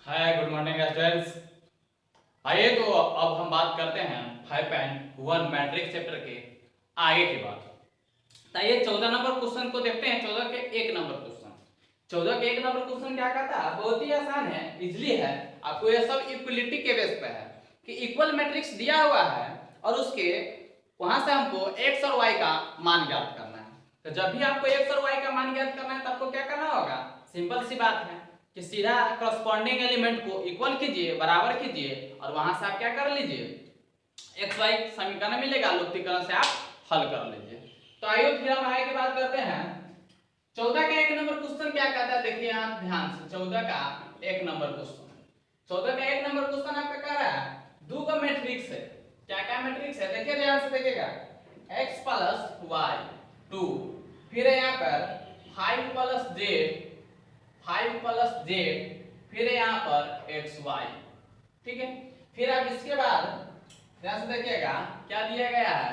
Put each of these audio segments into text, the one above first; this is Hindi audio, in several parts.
Hi good morning students. आइए तो अब हम बात करते हैं 5.1 मैट्रिक्स चैप्टर के आगे की बात। तो ये 14 नंबर क्वेश्चन को देखते हैं। 14 के 1 नंबर क्वेश्चन 14 के 1 नंबर क्वेश्चन क्या कहता है, बहुत ही आसान है, इजली है। आपको ये सब इक्वलिटी के बेस पे है कि इक्वल मैट्रिक्स दिया हुआ है और उसके वहां से हमको x और y का मान ज्ञात करना है। तो जब भी आपको x और y का मान ज्ञात करना है तो आपको क्या करना होगा, सिंपल सी बात है कि सीधा करस्पॉन्डिंग एलिमेंट को इक्वल कीजिए, बराबर कीजिए और वहां से आप क्या कर लीजिए, एक्स वाई समीकरण मिलेगा, लुप्तीकरण से आप हल कर लीजिए। तो आइए फिर हम आगे की बात करते हैं। 14 का 1 नंबर क्वेश्चन क्या कहता है, देखिए आप ध्यान से। 14 का 1 नंबर क्वेश्चन 14 का 1 नंबर क्वेश्चन आपका कह रहा है दो का मैट्रिक्स है। क्या क्या मैट्रिक्स है, देखिए ध्यान से देखिएगा। x प्लस वाई 2, फिर है यहाँ पर 5 प्लस जेड, 5 प्लस जेड, फिर है यहाँ पर एक्स वाई। ठीक है, फिर अब इसके बाद ध्यान से देखिएगा क्या दिया गया है,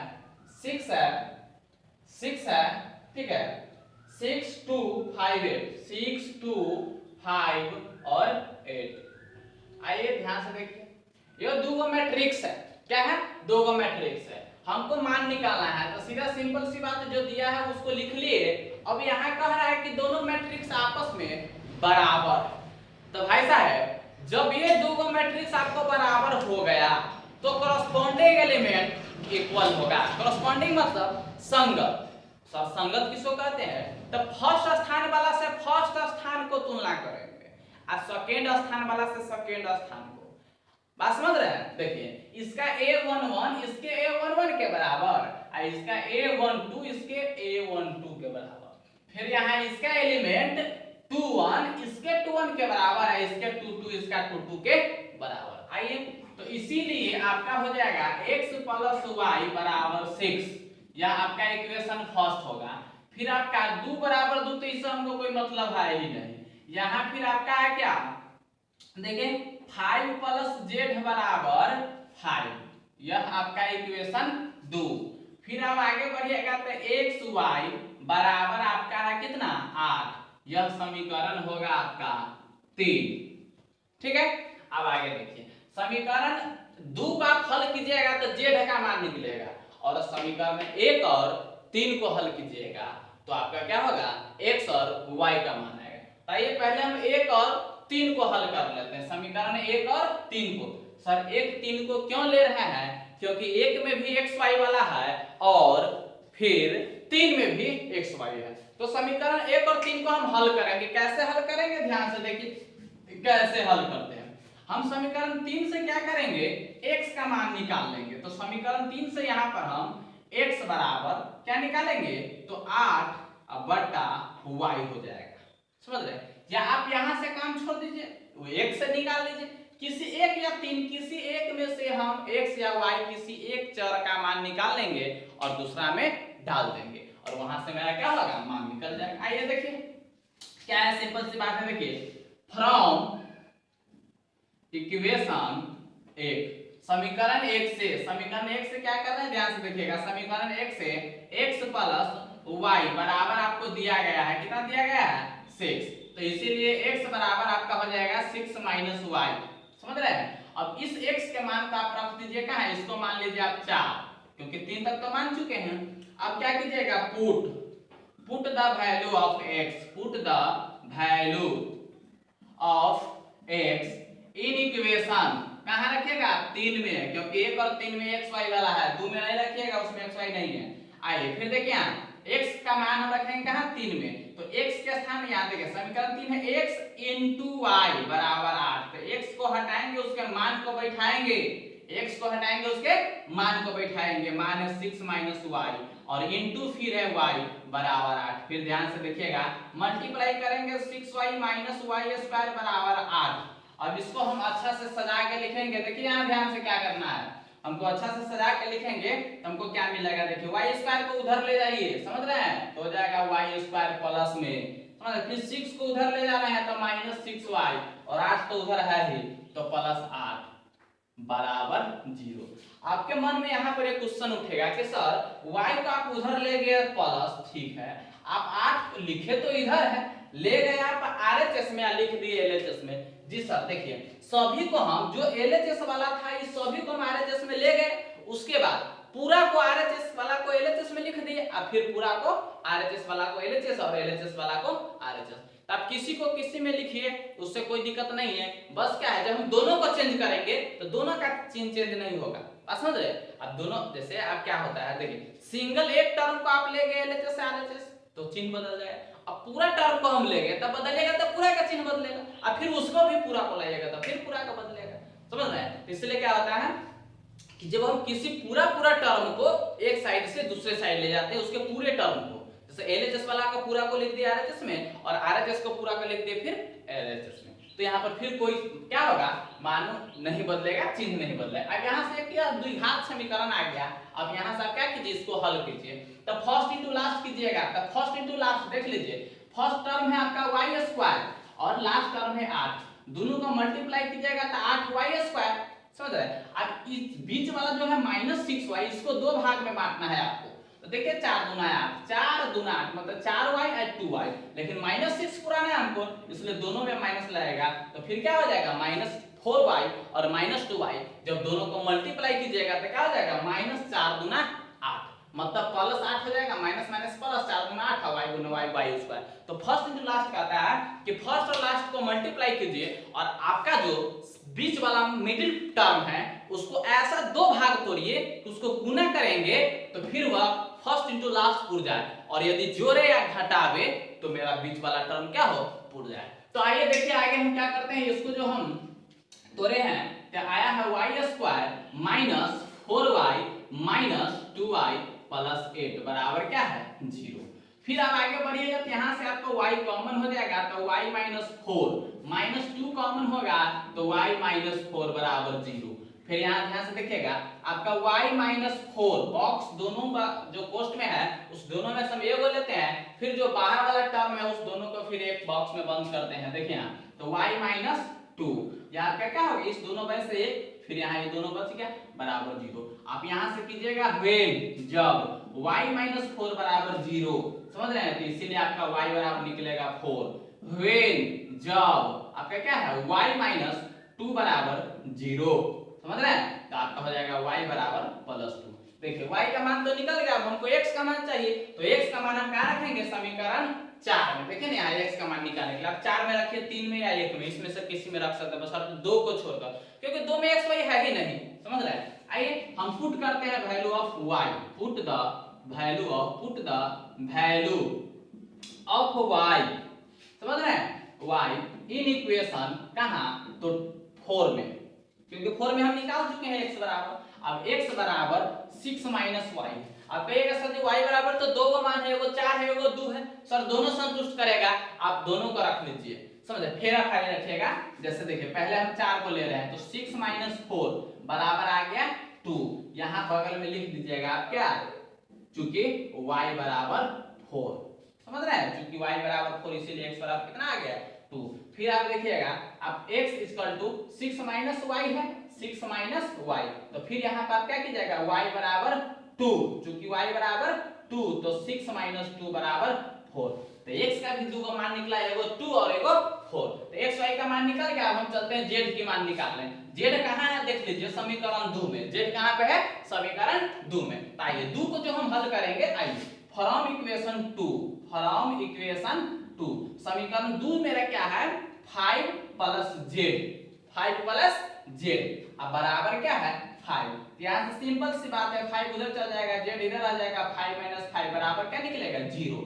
6 है, 6 है, ठीक है, 6 2 5 8, 6 2 5 और 8। आइए ध्यान से देखिए, ये दो गो मैट्रिक्स है। क्या है, दो गो मैट्रिक्स है, हमको मान निकालना है। तो सीधा सिंपल सी बात जो दिया है उसको लिख लिए। अब यहाँ कह रहा है कि दोनों मैट्रिक्स आपस में बराबर। तो भाई साहब जब ये दो गो मैट्रिक्स आपको बराबर हो गया तो करस्पॉन्डिंग एलिमेंट इक्वल होगा। करस्पॉन्डिंग मतलब संगत। सब संगत किसको कहते हैं, तो फर्स्ट स्थान वाला से फर्स्ट स्थान को तुलना करेंगे और सेकेंड स्थान वाला से सेकेंड स्थान को। बात समझ रहे हैं, देखिए इसका a11 इसके a11 के बराबर और इसका a12 इसके a12 के बराबर। फिर यहाँ इसका एलिमेंट 21 इसके 21 के बराबर है, इसके 22 इसका 22 के बराबर। आइए तो इसीलिए आपका हो जाएगा x प्लस वाई बराबर 6, यह आपका इक्वेशन फर्स्ट होगा। फिर आपका 2 बराबर 2, तो इससे हमको कोई मतलब है ही नहीं। यहाँ फिर आपका है क्या, देखिए 5 प्लस जेड बराबर 5, यह आपका इक्वेशन 2। फिर अब आगे बढ़िएगा तो एक्स वाई बराबर आपका है कितना, 8, यह समीकरण होगा आपका 3। ठीक है, अब आगे देखिए, समीकरण 2 का हल कीजिएगा तो जेड का मान निकलेगा और समीकरण 1 और 3 को हल कीजिएगा तो आपका क्या होगा, x और y का मान आएगा। आइए पहले हम 1 और 3 को हल कर लेते हैं, समीकरण 1 और 3 को। सर 1 3 को क्यों ले रहे हैं, क्योंकि 1 में भी x y वाला है और फिर 3 में भी x y है। तो समीकरण 1 और 3 को हम हल करेंगे। कैसे हल करेंगे, ध्यान से देखिए कैसे हल करते हैं। हम समीकरण 3 से क्या करेंगे, x का मान निकाल लेंगे। तो समीकरण 3 से यहाँ पर हम x बराबर क्या निकालेंगे, तो 8 बटा y हो जाएगा। समझ रहे, या आप यहाँ से काम छोड़ दीजिए, वो x से निकाल लीजिए। किसी एक या 3 किसी एक में से हम x या y किसी एक चर का मान निकाल लेंगे और दूसरा में डाल देंगे और वहां से मेरा क्या होगा, मान निकल जाएगा। आइए देखिए क्या है, सिंपल सी बात है। देखिए फ्रॉम इक्वेशन 1, समीकरण 1 से, समीकरण 1 से क्या कर रहे हैं, ध्यान से देखिएगा। समीकरण 1 से x प्लस y बराबर आपको दिया गया है, कितना दिया गया है, 6। तो इसीलिए x बराबर आपका हो जाएगा 6 माइनस y। समझ रहे हैं, अब इस x के मान को आप रख दीजिए कहाँ, इसको मान लीजिए आप 4, क्योंकि 3 तक तो मान चुके हैं। अब क्या कीजिएगा, put the value of x, put the value of x in equation, कहाँ रखिएगा, 3 में, क्योंकि 1 और 3 में एक्स वाई वाला है, 2 में नहीं रखिएगा, उसमें एक्स वाई नहीं है। आइए फिर देखिए यहाँ x का मान हम रखेंगे कहाँ, 3 में। तो x के स्थान यहाँ देखिए समीकरण 3 है x इंटू वाई बराबर 8। तो x को हटाएंगे उसके मान को बैठाएंगे, x को हटाएंगे उसके मान को बैठाएंगे, मान है 6 माइनस वाई और इंटू फिर है y बराबर 8। फिर ध्यान से देखिएगा मल्टीप्लाई करेंगे 6y माइनस वाई स्क्वायर बराबर 8। अब इसको हम अच्छा से सजा के लिखेंगे। देखिए यहाँ ध्यान से क्या करना है, हमको अच्छा से सजा के लिखेंगे तो हमको क्या मिलेगा, देखिए वाई स्क्वायर को उधर ले जाइए, समझ रहे हैं, तो हो जाएगा वाई स्क्वायर प्लस में, समझ रहे, फिर 6 को उधर ले जा रहे हैं तो माइनस 6y और 8 तो उधर है ही, तो प्लस 8 बराबर 0। आपके मन में यहाँ पर एक क्वेश्चन उठेगा कि सर y को आप उधर ले गए प्लस, ठीक है, आप 8 लिखे तो इधर है, ले गए आप RHS में या लिख दिए LHS में, जी सर देखिए, सभी को हम जो एलएचएस वाला था इस सभी को हम आरएचएस में ले गए, उसके बाद पूरा को आरएचएस वाला को एलएचएस में लिख दिए, अब फिर पूरा को आरएचएस वाला को एलएचएस और एलएचएस वाला को आरएचएस। अब किसी को किसी में लिखिए, उससे कोई दिक्कत नहीं है। बस क्या है, जब हम दोनों को चेंज करेंगे तो दोनों का चिन्ह चेंज नहीं होगा, समझ रहे। अब दोनों जैसे अब क्या होता है देखिए, सिंगल एक टर्म को आप ले गए एलएचएस से आरएचएस तो चिन्ह बदल जाएगा, अब पूरा टर्म को हम लेंगे तब बदलेगा, तब पूरा का चिन्ह बदलेगा, अब फिर उसको भी पूरा को लाइएगा तब फिर पूरा का बदलेगा, समझ रहे हैं। इसलिए क्या होता है कि जब हम किसी पूरा टर्म को एक साइड से दूसरे साइड ले जाते हैं, उसके पूरे टर्म को, जैसे एलएचएस वाला का पूरा को लिख दिया आरएचएस में और आरएचएस को पूरा को लिख दिया फिर एलएचएस में, तो यहाँ पर फिर कोई क्या होगा, मान नहीं बदलेगा, चिन्ह नहीं बदलेगा। अब यहाँ से क्या द्विघात समीकरण आ गया, अब यहाँ से आप क्या कीजिए, इसको हल कीजिए, तब फर्स्ट इंटू लास्ट कीजिएगा, तब फर्स्ट इंटू लास्ट देख लीजिए, फर्स्ट टर्म है आपका वाई स्क्वायर और लास्ट टर्म है 8, दोनों को मल्टीप्लाई कीजिएगा तो 8y स्क्वायर, समझ रहे हैं। अब इस बीच वाला जो है -6y, इसको दो भाग में बांटना है आपको, तो देखिए 4 दूना 8, 4 दूना 8 मतलब 4y और 2y, लेकिन -6 पुराना है हमको इसलिए दोनों में माइनस लगेगा, तो फिर क्या हो जाएगा -4y और -2y, जब दोनों को मल्टीप्लाई कीजिएगा तो क्या हो जाएगा -4 दूना 8 मतलब +8 हो जाएगा, माइनस माइनस प्लस 4 दूना 8 y गुना y स्क्वायर। तो फर्स्ट इंटू लास्ट कहता है कि फर्स्ट और लास्ट को मल्टीप्लाई कीजिए और आपका जो बीच वाला मिडिल टर्म है उसको ऐसा दो भाग तोड़िए, उसको गुना करेंगे तो फिर वह फर्स्ट इंटू लास्ट पुर जाए, और यदि जोड़े या घटावे तो मेरा बीच वाला टर्म क्या हो, पुर जाए। तो आइए देखिए आगे हम क्या करते हैं, इसको जो हम तोड़े हैं क्या आया है y स्क्वायर -4y -2y + 8 बराबर क्या है 0। फिर आप आगे बढ़िएगा तो यहाँ से आपको y कॉमन हो जाएगा तो y -4 -2 कॉमन होगा तो y -4 बराबर 0। फिर यहाँ ध्यान से देखिएगा आपका y -4 बॉक्स दोनों का जो कोष्ट में है उस दोनों में सब एगो लेते हैं, फिर जो बाहर वाला टर्म है उस दोनों को फिर एक बॉक्स में बंद करते हैं। देखिए यहाँ तो y -2 यहाँ क्या होगा, इस दोनों में से एक, फिर यहाँ ये दोनों बच गया बराबर 0। आप यहाँ से कीजिएगा व्हेन जब y -4 बराबर 0, समझ रहे हैं, तो इसीलिए आपका y बराबर निकलेगा 4। व्हेन जब आपका क्या है y -2 बराबर 0, समझ रहे हैं, तो आपका हो जाएगा y बराबर +2। देखिए y का मान तो निकल गया, अब हमको x का मान चाहिए, तो x का मान हम कहाँ रखेंगे, समीकरण 4 में। देखिए ना यहाँ x का मान निकालने के लिए आप 4 में रखिए, 3 में या 1 में, इसमें से किसी में रख सकते हैं, बस आप 2 को छोड़कर, क्योंकि 2 में x y है ही नहीं, समझ रहे हैं। आइए हम पुट करते हैं value of y, put the value of y, समझ रहे हैं, y इन इक्वेशन कहाँ, तो 4 में, क्योंकि 4 में हम निकाल चुके हैं x बराबर, अब x बराबर 6 - y। आप कहिएगा सर जी y बराबर तो 2 का मान है, एगो 4 है एगो 2 है, सर दोनों संतुष्ट करेगा, आप दोनों को रख लीजिए, समझे, फिर आप खाली रखिएगा। जैसे देखिए पहले हम 4 को ले रहे हैं तो 6 - 4 बराबर आ गया 2, यहाँ बगल में लिख दीजिएगा आप क्या, चूंकि y बराबर 4, समझ रहे हैं, चूंकि y बराबर 4 इसीलिए x बराबर कितना आ गया 2। फिर आप देखिएगा अब x = 6 - y है, 6 - y, तो फिर यहाँ पर आप क्या कीजिएगा y बराबर 2, चूंकि y बराबर 2 तो 6 - 2 बराबर 4, तो x का भी दो का मान निकला, एगो 2 और एगो 4, तो x y का मान निकल गया। अब हम चलते हैं z की मान निकालने। z कहाँ है देख लीजिए, समीकरण 2 में, z कहाँ पे है, समीकरण 2 में। आइए 2 को जो हम हल करेंगे, आइए फ्रॉम इक्वेशन 2 समीकरण 2 मेरा क्या है 5 + z अब बराबर क्या है 5। यहाँ से सिंपल सी बात है, 5 उधर चल जाएगा, z इधर आ जाएगा, 5 - 5 बराबर क्या निकलेगा 0।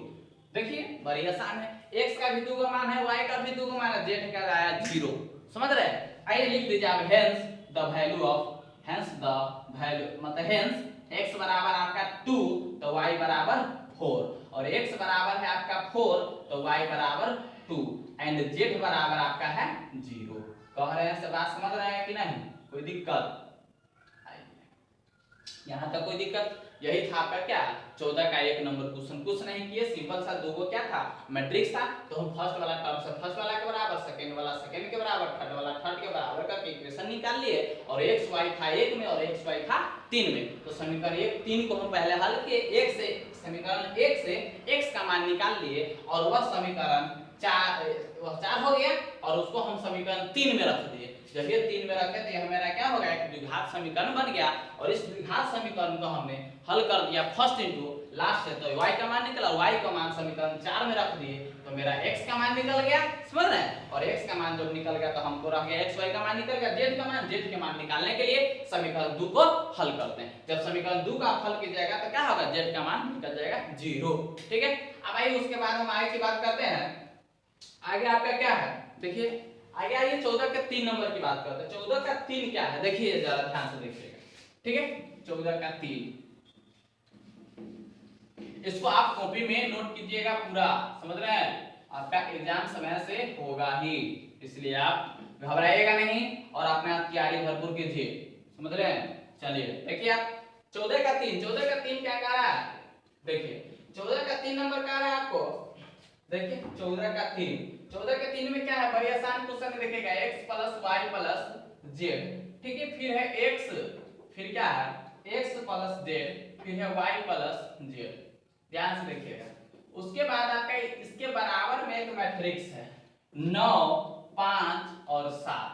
देखिए बड़ी आसान है, x का भी 2 का मान है, y का भी 2 का मान है, z का आया 0, समझ रहे हैं। आइए लिख दीजिए अब हेंस द वैल्यू मतलब हेंस x बराबर आपका 2 तो y बराबर 4, और x बराबर है आपका 4 तो y बराबर 2 एंड z बराबर आपका है 0। कह रहे हैं से बात समझ रहे हैं कि नहीं, कोई दिक्कत, यहाँ तक कोई दिक्कत। यही था आपका क्या 14 का 1 नंबर क्वेश्चन, कुछ नहीं किए, सिंपल सा 2 को क्या था मैट्रिक्स था, तो हम फर्स्ट वाला टर्म से फर्स्ट वाला के बराबर, सेकंड वाला सेकंड के बराबर, थर्ड वाला थर्ड के बराबर करके इक्वेशन निकाल लिए, और x y था 1 में और x y था 3 में, तो समीकरण 1 3 को हम पहले हल किए, 1 से समीकरण 1 से x का मान निकाल लिए और वह समीकरण 4 हो गया और उसको हम समीकरण 3 में रख दिए। जब ये 3 में रखे तो ये हमारा क्या हो गया, एक द्विघात समीकरण बन गया और इस द्विघात समीकरण को हमने हल कर दिया फर्स्ट इनटू लास्ट से, तो y का मान निकला, y का मान समीकरण 4 में रख दिए तो मेरा x का मान निकल गया, समझ रहे हैं। और x का मान जब निकल गया तो हमको रह गया xy का मान निकल गया, z के मान निकालने के लिए समीकरण 2 को हल करते हैं। जब समीकरण 2 का हल कीजिएगा तो क्या होगा, z का मान निकल जाएगा 0, ठीक है। अब आइए उसके बाद हम आगे की बात करते हैं। आगे आपका क्या है, देखिए आगे आइए 14 के 3 नंबर की बात करते हैं। 14 का 3 क्या है, देखिए जरा ध्यान से देखिएगा, ठीक है। 14 का 3 इसको आप कॉपी में नोट कीजिएगा पूरा, समझ रहे हैं, आपका एग्जाम समय से होगा ही, इसलिए आप घबराइएगा नहीं और अपना तैयारी भरपूर कीजिए, समझ रहे हैं। चलिए देखिए आप 14 का 3 क्या कह रहा है, देखिए 14 का 3 नंबर कह रहा है आपको, देखिए 14 का 3 में क्या है, बड़ी आसान क्वेश्चन देखिएगा, x plus Y plus Z, ठीक है। फिर है x, फिर क्या है x प्लस जेड, फिर है y प्लस जेड, ध्यान से देखिएगा। उसके बाद आपका इसके बराबर में एक मैट्रिक्स है 9 5 और 7,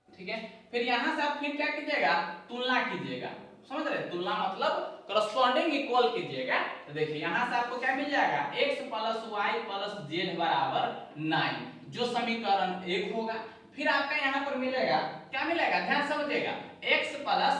ठीक है। फिर यहां से आप फिर क्या कीजिएगा, तुलना कीजिएगा, समझ रहे, तुलना मतलब करस्पॉन्डिंग इक्वल कीजिएगा। तो देखिए यहां से आपको क्या मिल जाएगा, x plus Y plus Z बराबर 9, जो समीकरण 1 होगा। फिर आपका यहां पर मिलेगा, क्या मिलेगा, ध्यान समझिएगा, x प्लस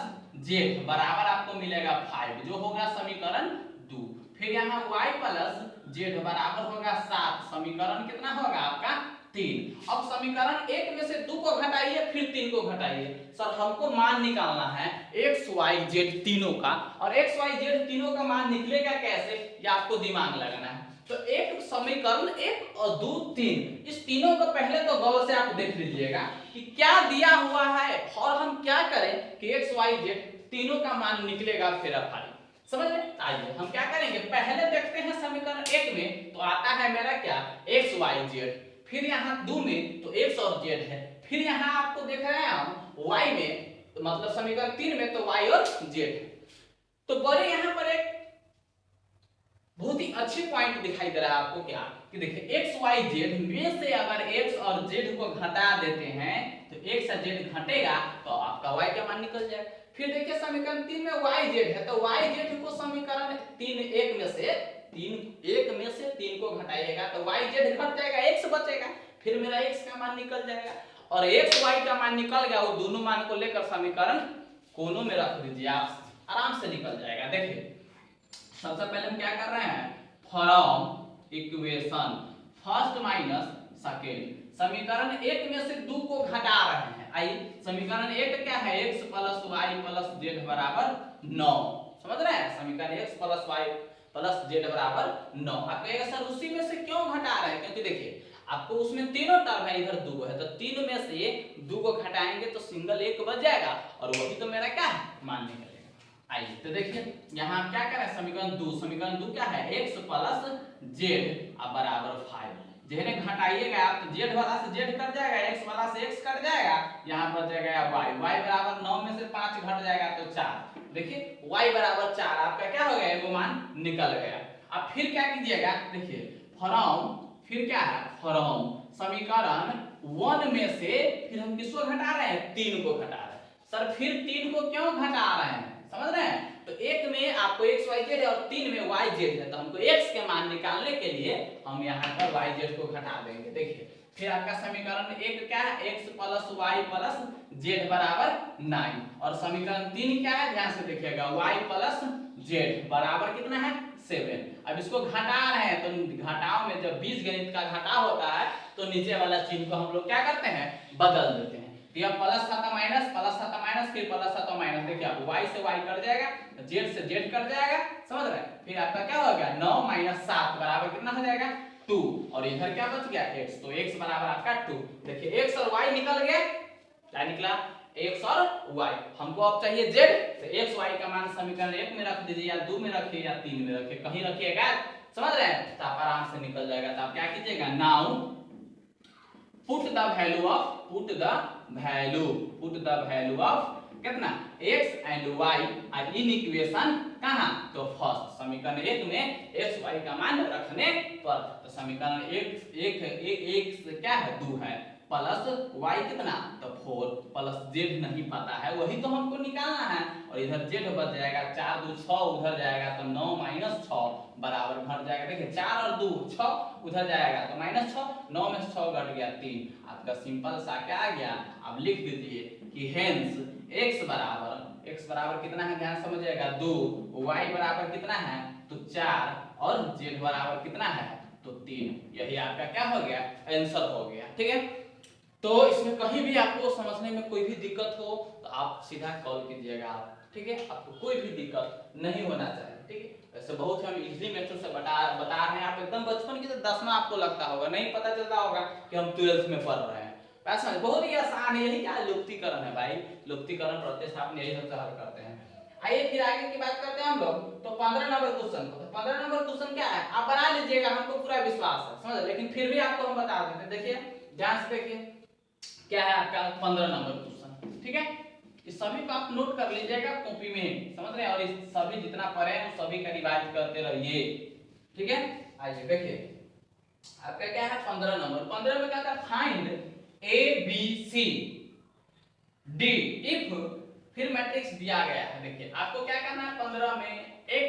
जेड बराबर आपको मिलेगा 5, जो होगा समीकरण 2। फिर यहाँ y प्लस जेड बराबर होगा 7, समीकरण कितना होगा आपका 3। अब समीकरण 1 में से 2 को घटाइए, फिर 3 को घटाइए। सर हमको मान निकालना है x y z तीनों का, और x y z तीनों का मान निकलेगा कैसे, ये आपको दिमाग लगाना है। तो एक समीकरण 1 और 2 3, इस तीनों को पहले तो गौर से आप देख लीजिएगा कि क्या दिया हुआ है और हम क्या करें कि x y z तीनों का मान निकलेगा, फिर फाड़ी, समझ रहे। आइए हम क्या करेंगे, पहले देखते हैं समीकरण 1 में तो आता है मेरा क्या, x y z, फिर यहाँ 2 में तो x और z है, फिर यहाँ आपको देख रहे हैं हम y में, तो मतलब समीकरण 3 में तो y और z है। तो बड़े यहाँ पर एक बहुत ही अच्छी पॉइंट दिखाई दे रहा है आपको, क्या कि देखिए x y z में से अगर x और z को घटा देते हैं तो x और z घटेगा तो आपका y का मान निकल जाएगा। फिर देखिए समीकरण 3 में yz है, तो yz को समीकरण 3 1 में से 3 को घटाइएगा तो yz घट जाएगा, x बचेगा, फिर मेरा x का मान निकल जाएगा। और x y का मान निकल गया, वो दोनों मान को लेकर समीकरण कोनों में रख दीजिए, आप आराम से निकल जाएगा। देखिए सबसे पहले हम क्या कर रहे हैं, from equation first minus second, समीकरण 1 में से 2 को घटा रहे हैं। आइए समीकरण 1 क्या है, x plus Y plus Z बराबर 9, समझ रहे हैं, समीकरण x plus Y plus Z बराबर 9। आप कहेगा सर उसी में से क्यों घटा रहे हैं, क्योंकि देखिए आपको उसमें तीनों टर्म है, इधर 2 है, तो 3 में से 2 को घटाएंगे तो सिंगल 1 बच जाएगा और वही तो मेरा क्या है, मान निकलेगा। आइए तो देखिए यहाँ क्या करें, समीकरण 2 क्या है, x प्लस जेड बराबर 5, जेने घटाइएगा आप तो z वाला से z कट जाएगा, x वाला से x कट जाएगा, यहाँ पर जाएगा y बराबर 9 में से 5 घट जाएगा तो 4। देखिए y बराबर 4 आपका क्या हो गया, वो मान निकल गया। अब फिर क्या कीजिएगा, देखिए फ्रॉम, फिर क्या है फ्रॉम समीकरण 1 में से फिर हम किसको घटा रहे हैं, 3 को घटा रहे हैं। सर फिर 3 को क्यों घटा रहे हैं, समझ रहे हैं, तो 1 में आपको x y z है और 3 में y z है, तो हमको x के मान निकालने के लिए हम यहाँ पर y z को घटा देंगे। देखिए फिर आपका समीकरण 1 क्या है, x plus Y plus Z बराबर 9, और समीकरण 3 क्या है, ध्यान से देखिएगा, y प्लस जेड बराबर कितना है 7। अब इसको घटा रहे हैं तो घटाव में जब बीजगणित का घटाव होता है तो नीचे वाला चिन्ह को हम लोग क्या करते हैं, बदल देते हैं। यह प्लस था तो माइनस, फिर प्लस था तो माइनस, देखिए आप y से y कट जाएगा, z से z कट जाएगा, समझ रहे हैं। फिर आपका क्या हो गया, 9 - 7 बराबर कितना हो जाएगा 2, और इधर क्या बच गया x, तो x बराबर आपका 2। देखिए x और y निकल गया, क्या निकला, x और y। हमको अब चाहिए z, तो x y का मान समीकरण 1 में रख दीजिए, या 2 में रखिए या 3 में रखिए, कहीं रखिएगा, समझ रहे हैं, तो आप आराम से निकल जाएगा। तो आप क्या कीजिएगा, now put the value of कितना x and y in equation कहाँ, तो फर्स्ट समीकरण एक में एक्स वाई का मान रखने पर। तो समीकरण एक क्या है 2 है प्लस वाई कितना, तो 4 प्लस जेड नहीं पता है वही तो हमको निकालना है। और इधर जेड बच जाएगा 4 2 6 उधर जाएगा तो 9 माइनस 6 बराबर भर जाएगा। देखिए 4 और 2 6 उधर जाएगा तो माइनस 6, 9 में 6 घट गया 3। आपका सिंपल सा क्या आ गया, अब लिख दीजिए कि हेंस x बराबर कितना है, ध्यान समझिएगा 2, y बराबर कितना है तो 4 और z बराबर कितना है तो 3। यही आपका क्या हो गया, आंसर हो गया। ठीक है, तो इसमें कहीं भी आपको समझने में कोई भी दिक्कत हो तो आप सीधा कॉल कीजिएगा आप। ठीक है, आपको कोई भी दिक्कत नहीं होना चाहिए। ठीक है, वैसे बहुत हम इजीली मेथड से बता रहे हैं, आप एकदम बचपन की 10वां आपको लगता होगा, नहीं पता चलता होगा कि हम 12th में पढ़ रहे हैं। ऐसा बहुत ही आसान है, यही क्या लुप्तीकरण है भाई, लुप्तीकरण प्रतिस्थापन यही सबसे हल करते हैं। आइए फिर आगे की बात करते हैं हम लोग, तो 15 नंबर क्वेश्चन को। तो 15 नंबर क्वेश्चन क्या है आप बना लीजिएगा, हमको पूरा विश्वास है, समझ, लेकिन फिर भी आपको हम बता देते हैं। देखिए ध्यान से देखिए क्या है आपका 15 नंबर क्वेश्चन। ठीक है, इस सभी को आप नोट कर लीजिएगा कॉपी में, समझ रहे हैं, और इस सभी जितना पढ़े हैं वो सभी का रिवाइज करते रहिए। ठीक है, आइए देखिए आपका क्या है 15 नंबर। 15 में क्या था, find A B C D if, फिर मैट्रिक्स दिया गया है। देखिए आपको क्या करना है, 15 में x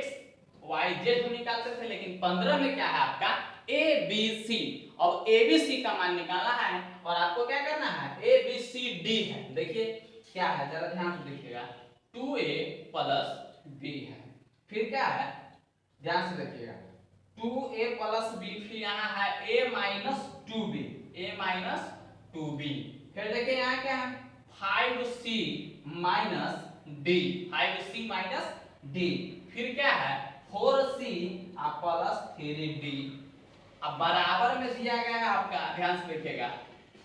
y z हम निकालते थे, लेकिन 15 में क्या है आपका a b c। अब a b c का मान निकालना है और आपको क्या करना है a b c d है। देखिए क्या है, जरा ध्यान से देखिएगा 2a प्लस b है, फिर क्या है ध्यान से देखिएगा 2a प्लस b, फिर यहाँ है a minus 2b, a minus 2b, फिर देखिए यहाँ क्या है 5c minus d, 5c minus d, फिर क्या है 4c प्लस 3d। अब बराबर में दिया गया है आपका, ध्यान से देखिएगा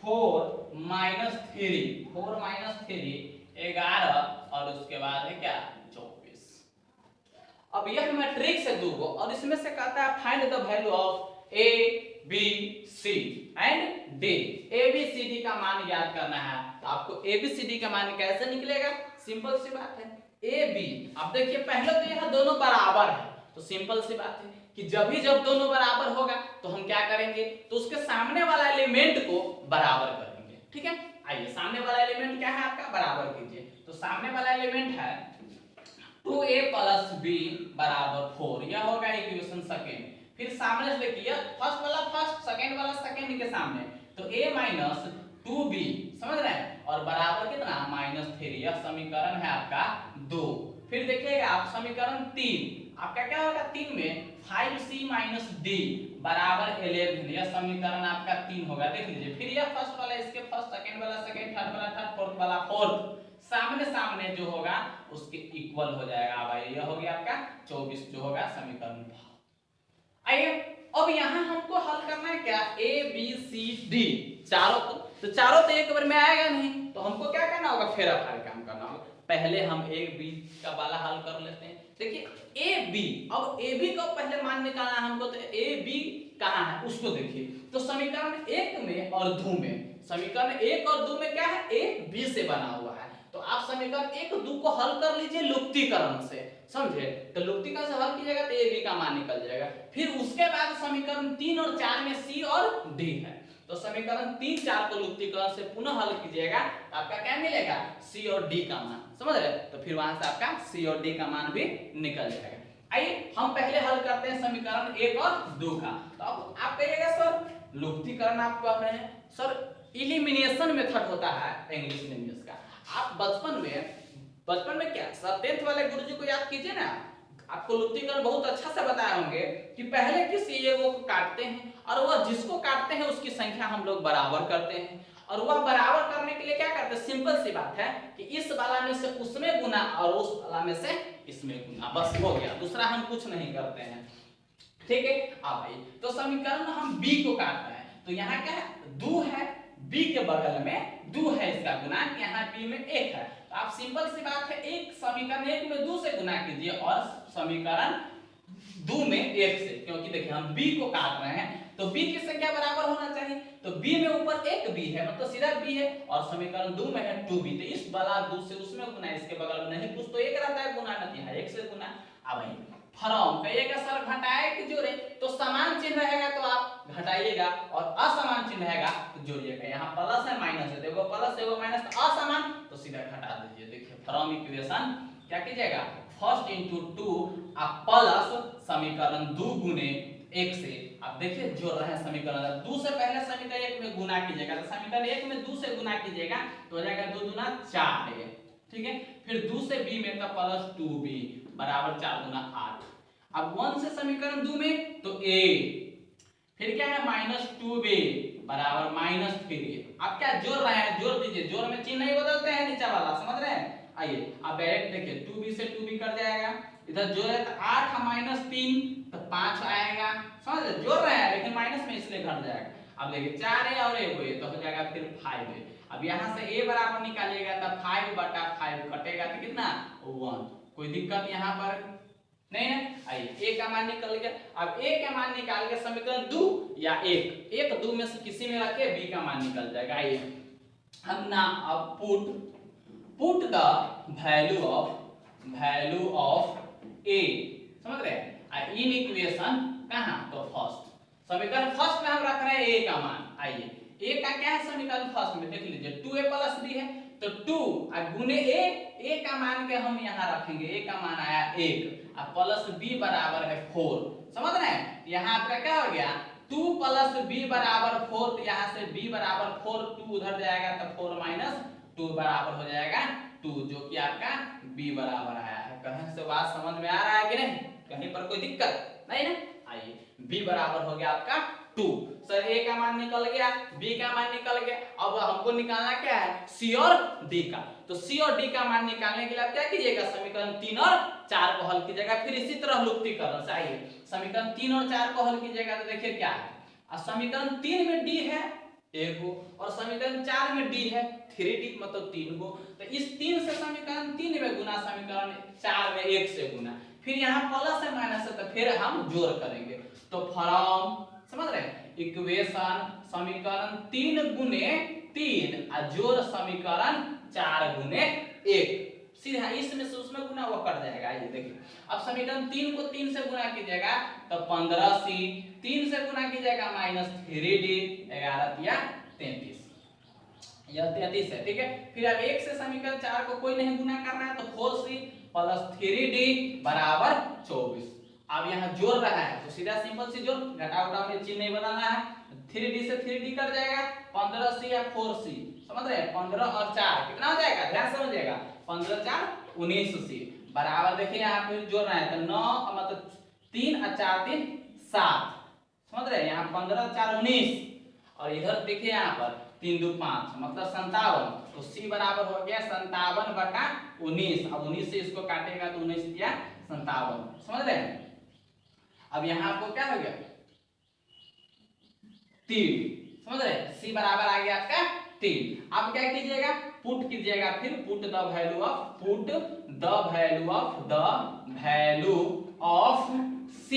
4 माइनस 3, 4 माइनस 3 11, और उसके बाद है क्या 24। अब यह मैट्रिक्स है दूगो, और इसमें से कहता है find the value of a b c and d। a b c d का मान याद करना है, तो आपको a b c d का मान कैसे निकलेगा, सिंपल सी बात है a b। अब देखिए पहले तो यह दोनों बराबर है, तो सिंपल सी बात है कि जब दोनों बराबर होगा तो हम क्या करेंगे, तो उसके सामने वाला एलिमेंट को बराबर करेंगे। ठीक है, आइए सामने वाला एलिमेंट क्या है आपका, बराबर कीजिए। तो सामने वाला एलिमेंट है 2a प्लस b बराबर 4, यह होगा इक्वेशन सेकंड। फिर सामने से देखिए फर्स्ट वाला फर्स्ट, सेकंड वाला सेकंड के सामने, तो a माइनस 2b, समझ रहे हैं, और बराबर कितना माइनस 3, यह समीकरण है आपका 2। फिर देखिएगा आप समीकरण 3, आपका क्या होगा 3 में 5c माइनस d बराबर 11, यह समीकरण आपका 3 होगा। देख लीजिए फिर यह फर्स्ट वाला इसके फर्स्ट, सेकंड वाला सेकंड, थर्ड वाला थर्ड, फोर्थ वाला फोर्थ, सामने सामने जो होगा उसके इक्वल हो जाएगा भाई, यह हो गया आपका 24 जो होगा समीकरण। आइए अब यहाँ हमको हल करना है क्या, a b c d चारों को, तो चारों तो एक बार में आएगा नहीं, तो हमको क्या करना होगा, फेरा फारी काम करना होगा। पहले हम a b का वाला हल कर लेते हैं। देखिए a b, अब a b का पहले मान निकालना है हमको, तो a b कहाँ है उसको देखिए। तो समीकरण 1 में और 2 में, समीकरण 1 और 2 में क्या है a b से बना हुआ है, तो आप समीकरण 1 और 2 को हल कर लीजिए लुप्तीकरण से, समझे, तो लुप्तीकरण से हल कीजिएगा तो a b का मान निकल जाएगा। फिर उसके बाद समीकरण 3 और 4 में c और d है, तो समीकरण 3 4 को लुप्तीकरण से पुनः हल कीजिएगा तो आपका क्या मिलेगा c और d का मान, समझ रहे, तो फिर वहां से आपका c और d का मान भी निकल जाएगा। आइए हम पहले हल करते हैं समीकरण 1 और 2 का। तो अब आप कहिएगा सर लुप्तीकरण आप कह रहे हैं, सर इलिमिनेशन मेथड होता है इंग्लिश लैंग्वेज का। आप बचपन में क्या सर 10th वाले गुरुजी को याद कीजिए ना, आपको लुप्तीकरण बहुत अच्छा से बताए होंगे कि पहले किसी एगो को काटते हैं और वह जिसको काटते हैं उसकी संख्या हम लोग बराबर करते हैं, और वह बराबर करने के लिए क्या करते हैं, सिंपल सी बात है कि इस वाला में से उसमें गुना और उस वाला में से इसमें गुना, बस हो गया, दूसरा हम कुछ नहीं करते हैं। ठीक है, अब भाई तो समीकरण हम b को काटना है, तो यहाँ क्या है 2 है, b के बगल में 2 है, इसका गुणांक यहाँ b में 1 है, तो आप सिंपल सी बात है एक समीकरण 1 में 2 से गुना कीजिए और समीकरण 2 में 1 से, क्योंकि देखिए हम b को काट रहे हैं तो b की संख्या बराबर होना चाहिए, तो b में ऊपर एक b है मतलब सीधा b है, और समीकरण 2 में है 2b, तो इस वाला 2 से उसमें गुना, इसके बगल में नहीं कुछ तो 1 रहता है गुना, नहीं है 1 से गुना, अब भाई फ्रॉम कहिएगा सर घटाए कि जोड़े, तो समान चिन्ह रहेगा तो आप घटाइएगा और असमान चिन्ह रहेगा तो जोड़िएगा। यहाँ प्लस है माइनस है, देखो प्लस एगो माइनस तो असमान, तो सीधा घटा दीजिए। देखिए फ्रॉम इक्वेशन क्या कीजिएगा, फर्स्ट इंटू टू आप प्लस समीकरण 2 गुने 1 से, अब देखिए जोड़ रहे हैं समीकरण 2 से पहले समीकरण 1 में गुना कीजिएगा, तो समीकरण 1 में 2 से गुना कीजिएगा तो हो जाएगा 2 दूना 4 है, ठीक है। फिर 2 से b में तो प्लस 2b बराबर 4 दूना 8। अब 1 से समीकरण 2 में तो a, फिर क्या है माइनस 2b बराबर माइनस 3। अब क्या जोड़ रहे हैं, जोड़ दीजिए, जोड़ में चिन्ह नहीं बदलते हैं नीचे वाला, समझ रहे हैं। आइए अब डायरेक्ट देखिए 2b से 2b कट जाएगा, इधर जोड़ है तो 8 माइनस 3 तो 5 आएगा, समझ रहे, जोड़ रहे हैं लेकिन माइनस में इसलिए घट जाएगा। अब देखिए 4 है और 1 है तो हो जाएगा फिर 5 है। अब यहाँ से a बराबर निकालिएगा तो 5 बटा 5 कटेगा तो कितना 1, कोई दिक्कत यहाँ पर नहीं ना। आइए a का मान निकल गया। अब a का मान निकाल के समीकरण 2 या 1 2 में से किसी में रखे b का मान निकल जाएगा। आइए हम ना अब put the value of a, समझ रहे हैं, इन इक्वेशन कहां तो फर्स्ट समीकरण फर्स्ट में हम रख रहे हैं a का मान। आइए a का क्या है समीकरण फर्स्ट में देख लीजिए 2a प्लस b है तो 2 गुने a का मान के हम यहाँ रखेंगे, a का मान आया 1 और प्लस b बराबर है 4, समझ रहे हैं। यहाँ आपका क्या हो गया 2 प्लस b बराबर 4, तो यहाँ से b बराबर 4, 2 उधर जाएगा तो 4 माइनस 2 बराबर हो जाएगा 2, जो कि आपका b बराबर आया है। कहीं से बात समझ में आ रहा है कि नहीं, कहीं पर कोई दिक्कत नहीं ना। आइए b बराबर हो गया आपका 2, सर a का मान निकल गया, b का मान निकल गया। अब हमको निकालना क्या है c और d का, तो c और d का मान निकालने के लिए आप क्या कीजिएगा समीकरण 3 और 4 को हल कीजिएगा। फिर इसी तरह लुप्तीकरण से आइए समीकरण 3 और 4 को हल कीजिएगा तो देखिए क्या है, समीकरण 3 में d है 1 गो और समीकरण 4 में d है 3d मतलब 3 गो, तो इस 3 से समीकरण 3 में गुना समीकरण 4 में 1 से गुना, फिर यहाँ प्लस है माइनस है तो फिर हम जोड़ करेंगे। तो फ्रॉम, समझ रहे हैं, इक्वेशन समीकरण 3 गुने 3 और जोड़ समीकरण 4 गुने 1, सीधा इसमें से उसमें गुना वो कर जाएगा। ये देखिए अब समीकरण 3 को 3 से गुना कीजिएगा तो 15c, 3 से गुना कीजिएगा माइनस 3d, 11 या 33, यह 33 है, ठीक है। फिर अब 1 से समीकरण 4 को कोई नहीं गुना करना है तो 4c प्लस 3d बराबर 24। अब यहाँ जोड़ रहा है तो सीधा सिंपल सी जोड़, घटा उटा में चिन्ह नहीं बदलना है, 3d से 3d कट जाएगा 15c या 4c, समझ रहे हैं, 15 और 4 कितना हो जाएगा, ध्यान समझिएगा, 15 4 19c बराबर देखिए यहाँ पे जोड़ रहा है तो 9 मतलब 3 और 4 3 7, समझ रहे हैं, यहाँ 15 4 19 और इधर देखिए यहाँ पर 3 2 5 मतलब 57, तो c बराबर हो गया 57 बटा 19। अब 19 से इसको काटेगा तो 19 या 57, समझ रहे हैं। अब यहाँ आपको क्या हो गया 3, समझ रहे हैं, c बराबर आ गया आपका 3। अब क्या कीजिएगा पुट कीजिएगा, फिर put the value of c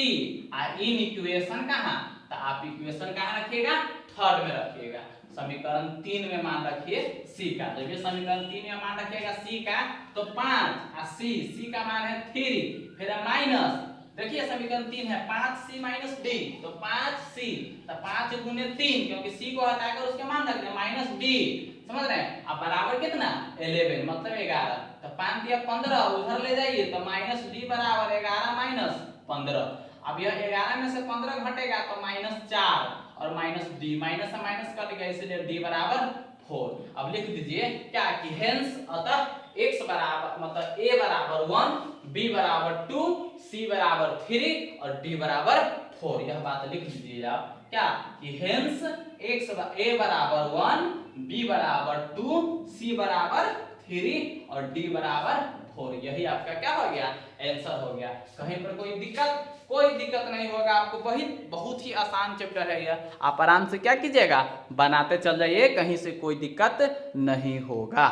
in equation कहां, तो आप इक्वेशन कहां रखिएगा थर्ड में रखिएगा, समीकरण 3 में मान रखिए c का, जब ये समीकरण 3 में मान रखिएगा c का तो 5 और c का मान है 3, फिर माइनस देखिए समीकरण 3 है 5c माइनस d तो 5c तो 5 गुने 3 क्योंकि c को हटाकर उसके मान रख दें माइनस d, समझ रहे हैं। अब बराबर कितना 11 मतलब 11, तो 5 दिया 15 उधर ले जाइए तो माइनस d बराबर 11 माइनस 15। अब यह 11 में से 15 घटेगा तो माइनस 4 और माइनस d, माइनस से माइनस कट गया इसलिए d बराबर 4। अब लिख दीजिए क्या कि हेंस अतः x बराबर मतलब a बराबर 1, b बराबर 2, c बराबर 3 और d बराबर 4, यह बात लिख दीजिए आप क्या कि हेंस a बराबर 1, b बराबर 2, c बराबर 3 और d बराबर 4, यही आपका क्या हो गया आंसर हो गया। कहीं पर कोई दिक्कत नहीं होगा, आपको बहुत ही आसान चैप्टर है यह, आप आराम से क्या कीजिएगा बनाते चल जाइए, कहीं से कोई दिक्कत नहीं होगा।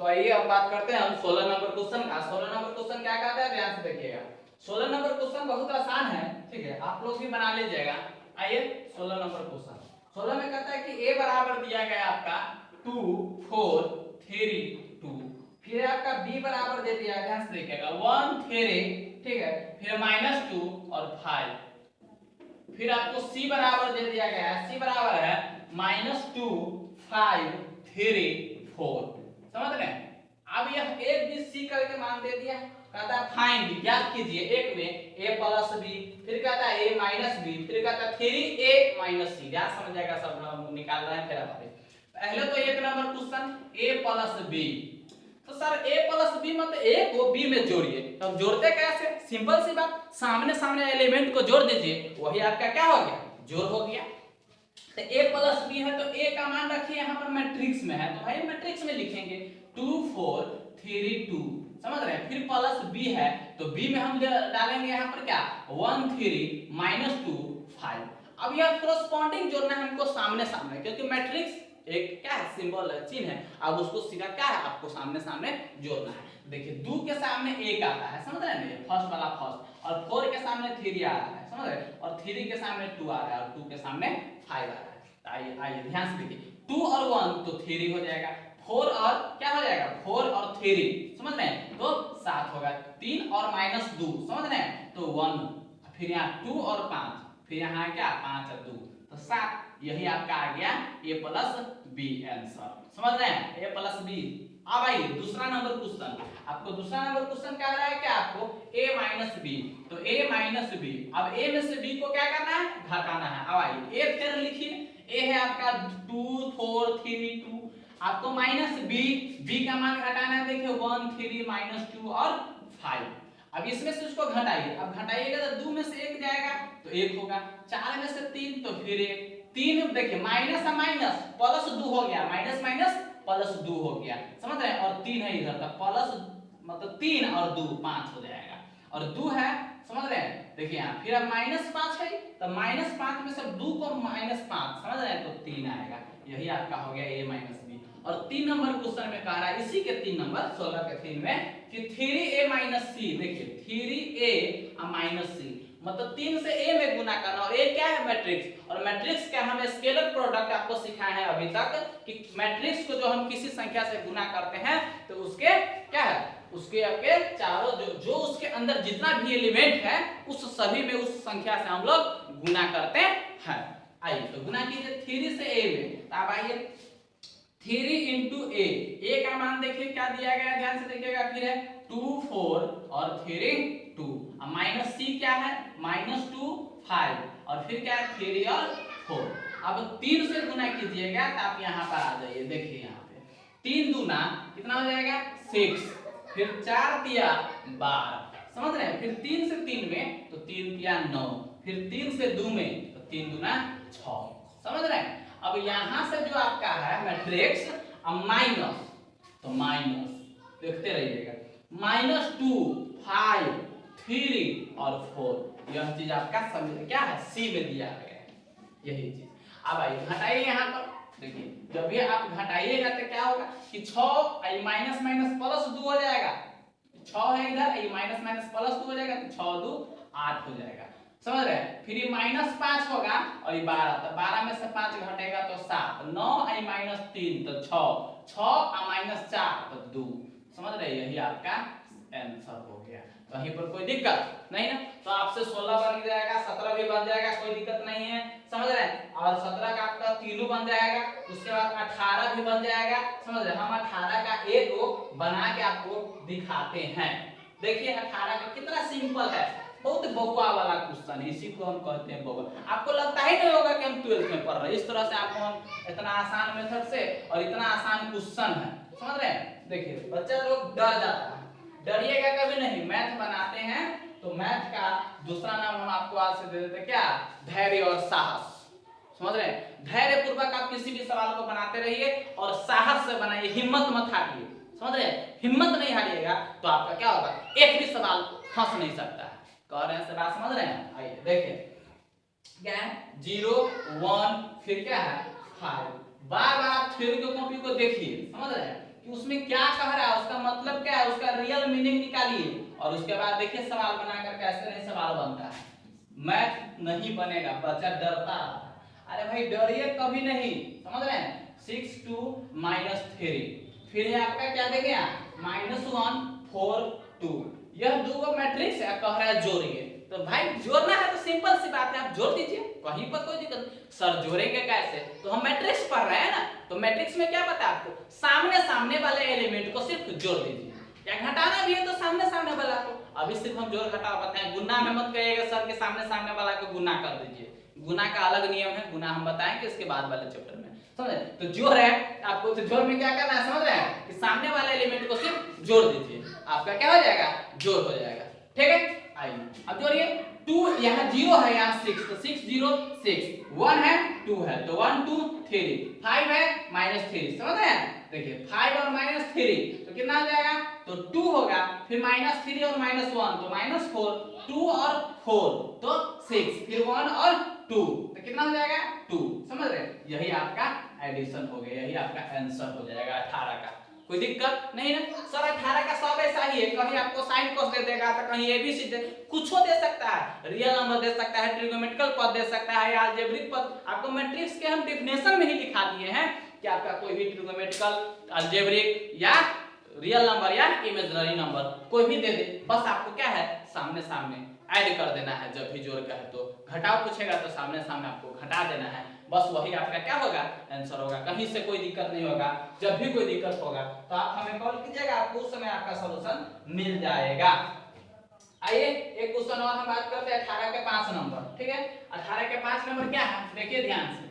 तो आइए अब बात करते हैं हम 16 नंबर क्वेश्चन का। 16 नंबर क्वेश्चन क्या कहता है ध्यान से देखिएगा, 16 नंबर क्वेश्चन बहुत आसान है, ठीक है, आप लोग भी बना लीजिएगा। आइए 16 नंबर क्वेश्चन, 16 में कहता है कि a बराबर दिया गया आपका 2 4 3 2, फिर आपका b बराबर दे दिया, ध्यान से देखिएगा 1 3, ठीक है, फिर -2 और 5, फिर आपको c बराबर दे दिया गया है, c बराबर है -2 5 3 4, समझ रहे हैं। अब यह एक भी c करके मान दे दिया, कहता है फाइंड, ज्ञात कीजिए एक में a प्लस b, फिर कहता है a माइनस b, फिर कहता है 3a माइनस c, ध्यान समझ जाएगा, सब हम निकाल रहे हैं। फिर आप पहले तो एक number question a plus b, तो सर a प्लस b मतलब a को b में जोड़िए, तो हम जोड़ते कैसे, सिंपल सी बात, सामने सामने एलिमेंट को जोड़ दीजिए, वही आपका क्या हो गया, जोड़ हो गया। तो a प्लस b है तो a का मान रखिए यहाँ पर मैट्रिक्स में है, तो भाई मैट्रिक्स में लिखेंगे 2 4 3 2, समझ रहे हैं। फिर प्लस b है तो b में हम डालेंगे यहाँ पर क्या 1 3 -2 5। अब यह कोरस्पॉन्डिंग जोड़ना है हमको सामने सामने, क्योंकि मैट्रिक्स एक क्या है, सिंबल है, चिन्ह है, अब उसको सीधा क्या है, आपको सामने सामने जोड़ना है। देखिए 2 के सामने 1 आता है, समझ रहे हैं, फर्स्ट वाला फर्स्ट, और 4 के सामने 3 आ रहा है, समझ रहे हैं, और 3 के सामने 2 आ रहा है, और 2 के सामने 5 आ रहा है। आइए आइए ध्यान से देखिए, 2 और 1 तो 3 हो जाएगा, 4 और क्या हो जाएगा, 4 और 3, समझ रहे हैं, तो 7 होगा, 3 और -2, समझ रहे हैं, तो 1, फिर यहाँ 2 और 5, फिर यहाँ क्या 5 और 2, तो 7, यही आपका आ गया a प्लस b आंसर, समझ रहे हैं, a प्लस b। अब आइए दूसरा नंबर क्वेश्चन, आपको दूसरा नंबर क्वेश्चन क्या रहा है, क्या आपको a माइनस b, तो a माइनस b, अब a में से b को क्या करना है, घटाना है। अब आइए a फिर लिखिए, a है आपका 2 4 3 2, आपको माइनस b का मान घटाना है, देखिए 1 3 -2 और 5। अब इसमें से उसको घटाइए, अब घटाइएगा तो 2 में से 1 जाएगा तो 1 होगा, 4 में से 3 तो फिर 1, 3 देखिए माइनस और माइनस प्लस 2 हो गया, माइनस माइनस प्लस 2 हो गया, समझ रहे हैं, और 3 है इधर, तो प्लस मतलब 3 और 2 5 हो जाएगा, और 2 है, समझ रहे हैं, देखिए यहाँ फिर अब -5 है, तो -5 में से 2 को -5, समझ रहे हैं, तो 3 आएगा, यही आपका हो गया a माइनस b। और 3 नंबर क्वेश्चन में कह रहा है, इसी के 3 नंबर 16 के 3 में कि 3a माइनस c, देखिए 3a माइनस c मतलब 3 से a में गुना करना, और a क्या है, मैट्रिक्स, और मैट्रिक्स का हम स्केलर प्रोडक्ट आपको सिखाए हैं अभी तक कि मैट्रिक्स को जो हम किसी संख्या से गुना करते हैं तो उसके क्या है, उसके आपके चारों जो उसके अंदर जितना भी एलिमेंट है उस सभी में उस संख्या से हम लोग गुना करते हैं। आइए तो गुना कीजिए 3 से a में, तो अब आइए 3 into a का मान देखिए क्या दिया गया, ध्यान से देखिएगा, फिर है 2 4 और 3 2, अब माइनस c क्या है, -2 5, और फिर क्या है 3 और 4। अब 3 से गुना कीजिएगा तो आप यहाँ पर आ जाइए, देखिए यहाँ पे 3 दूना कितना हो जाएगा 6, फिर 4 दिया 12, समझ रहे हैं, फिर 3 से 3 में तो 3 दिया 9, फिर 3 से 2 में तो 3 दूना 6, समझ रहे हैं। अब यहां से जो आपका है मैट्रिक्स, अब माइनस, तो माइनस देखते रहिएगा, -2 5 3 और 4, यह चीज आपका समझ क्या है, सी में दिया गया है, यही चीज। अब आइए घटाइए यहाँ पर, देखिए जब भी आप घटाइएगा तो क्या होगा कि 6 माइनस माइनस प्लस 2 हो जाएगा, 6 है इधर, माइनस माइनस प्लस 2 हो जाएगा, तो 6 2 8 हो जाएगा, समझ रहे हैं। फिर ये -5 होगा और ये 12, तो 12 में से 5 घटेगा तो 7, 9 -3 तो 6 6 -4 तो 2, समझ रहे हैं, यही आपका आंसर हो गया। तो यहीं पर कोई दिक्कत नहीं ना, तो आपसे 16 बन जाएगा, 17 भी बन जाएगा, कोई दिक्कत नहीं है, समझ रहे हैं, और 17 का आपका तीनों बन जाएगा, उसके बाद 18 भी बन जाएगा, समझ रहे हैं। हम 18 का एक को बना के आपको दिखाते हैं, देखिए 18 का कितना सिंपल है, बहुत बउआ वाला क्वेश्चन है, इसी को हम कहते हैं बउआ। आपको लगता ही नहीं होगा कि हम 12th में पढ़ रहे हैं, इस तरह से आपको हम इतना आसान मेथड से और इतना आसान क्वेश्चन है, समझ रहे हैं। देखिए बच्चा लोग डर जाता है, डरिएगा कभी नहीं, मैथ बनाते हैं तो मैथ का दूसरा नाम हम आपको आज से दे देते हैं, क्या, धैर्य और साहस, समझ रहे हैं। धैर्य पूर्वक आप किसी भी सवाल को बनाते रहिए और साहस से बनाइए, हिम्मत मत हारिए, समझ रहे हैं, हिम्मत नहीं हारिएगा तो आपका क्या होगा, एक भी सवाल फंस नहीं सकता है, कह रहे हैं से बात समझ रहे हैं। आइए देखिए क्या है 0 1, फिर क्या है 5, बार बार थ्योरी की कॉपी को देखिए, समझ रहे हैं कि उसमें क्या कह रहा है, उसका मतलब क्या है, उसका रियल मीनिंग निकालिए, और उसके बाद देखिए सवाल बनाकर कैसे नहीं सवाल बनता है। मैथ नहीं बनेगा, बच्चा डरता है, अरे भाई डरिए कभी नहीं, समझ रहे हैं। 6 2 -3, फिर ये आपका क्या दे गया -1 4 2। यह दो मैट्रिक्स है, कह रहा है जोड़िए। तो भाई जोड़ना है तो सिंपल सी बात है, आप जोड़ दीजिए, कहीं पर कोई दिक्कत नहीं। सर जोड़ेंगे कैसे? तो हम मैट्रिक्स पढ़ रहे हैं ना, तो मैट्रिक्स में क्या पता है आपको, सामने सामने वाले एलिमेंट को सिर्फ जोड़ दीजिए। या घटाना भी है तो सामने सामने वाला को, अभी सिर्फ हम जोड़ घटाव बताएं। गुना में मत कहिएगा सर के सामने सामने वाला को गुना कर दीजिए, गुना का अलग नियम है, गुना हम बताएंगे इसके बाद वाले चैप्टर में, समझे? तो जोड़ है आपको, तो जोड़ में क्या करना है समझ रहे हैं, कि सामने वाले एलिमेंट को सिर्फ जोड़ दीजिए, आपका क्या हो जाएगा, जोड़ हो जाएगा। ठीक है, आइए अब जोड़िए। 2 यहाँ 0 है, यहाँ 6, तो 6 0 6, 1 है 2 है, तो 1 2 3, 5 है -3, समझ रहे हैं? देखिए 5 और -3 तो कितना हो जाएगा, तो 2 होगा, फिर -3 और -1 तो -4, 2 और 4 तो 6, फिर 1 और 2 तो कितना हो जाएगा 2, समझ रहे हैं? यही आपका एडिशन हो गया, यही आपका आंसर हो जाएगा 18 का। कोई दिक्कत नहीं ना सर? 18 का सब ऐसा ही है, कहीं आपको साइन कोस दे देगा, तो कहीं एबीसी दे, कुछ हो दे सकता है, रियल नंबर दे सकता है, ट्रिग्नोमेट्रिकल पद दे सकता है, या अलजेब्रिक पद। आपको मैट्रिक्स के हम डेफिनेशन में ही लिखा दिए हैं कि आपका कोई भी ट्रिग्नोमेट्रिकल, अलजेब्रिक या रियल नंबर या इमेजिनरी नंबर कोई भी दे दे, बस आपको क्या है, सामने सामने ऐड कर देना है। जब भी जोड़ का है तो घटाव पूछेगा तो सामने सामने आपको घटा देना है, बस वही आपका क्या होगा, आंसर होगा। कहीं से कोई दिक्कत नहीं होगा। जब भी कोई दिक्कत होगा तो आप हमें कॉल कीजिएगा, आपको उस समय आपका सॉल्यूशन मिल जाएगा। आइए एक क्वेश्चन और हम बात करते हैं 18 के 5 नंबर। ठीक है, 18 के 5 नंबर क्या है, देखिए ध्यान से,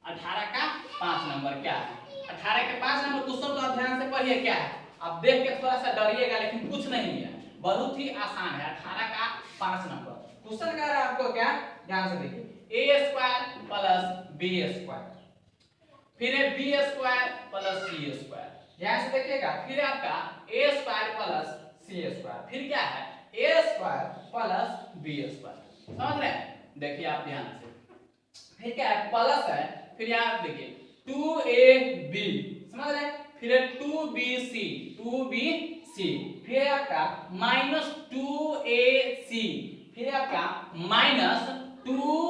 18 का 5 नंबर क्या है। 18 के 5 नंबर क्वेश्चन को आप ध्यान से पढ़िए क्या है, आप देख के थोड़ा सा डरिएगा, लेकिन कुछ नहीं है, बहुत ही आसान है। 18 का 5 नंबर क्वेश्चन कह रहा है आपको क्या, ध्यान से देखिए, a² प्लस b², फिर है b² प्लस c², ध्यान से देखिएगा, फिर आपका a² प्लस c², फिर क्या है a² प्लस b², समझ रहे हैं? देखिए आप ध्यान से, फिर क्या है प्लस है, फिर यहाँ देखिए 2ab, समझ रहे हैं? फिर है 2bc, फिर है आपका -2ac, फिर आपका -2ab।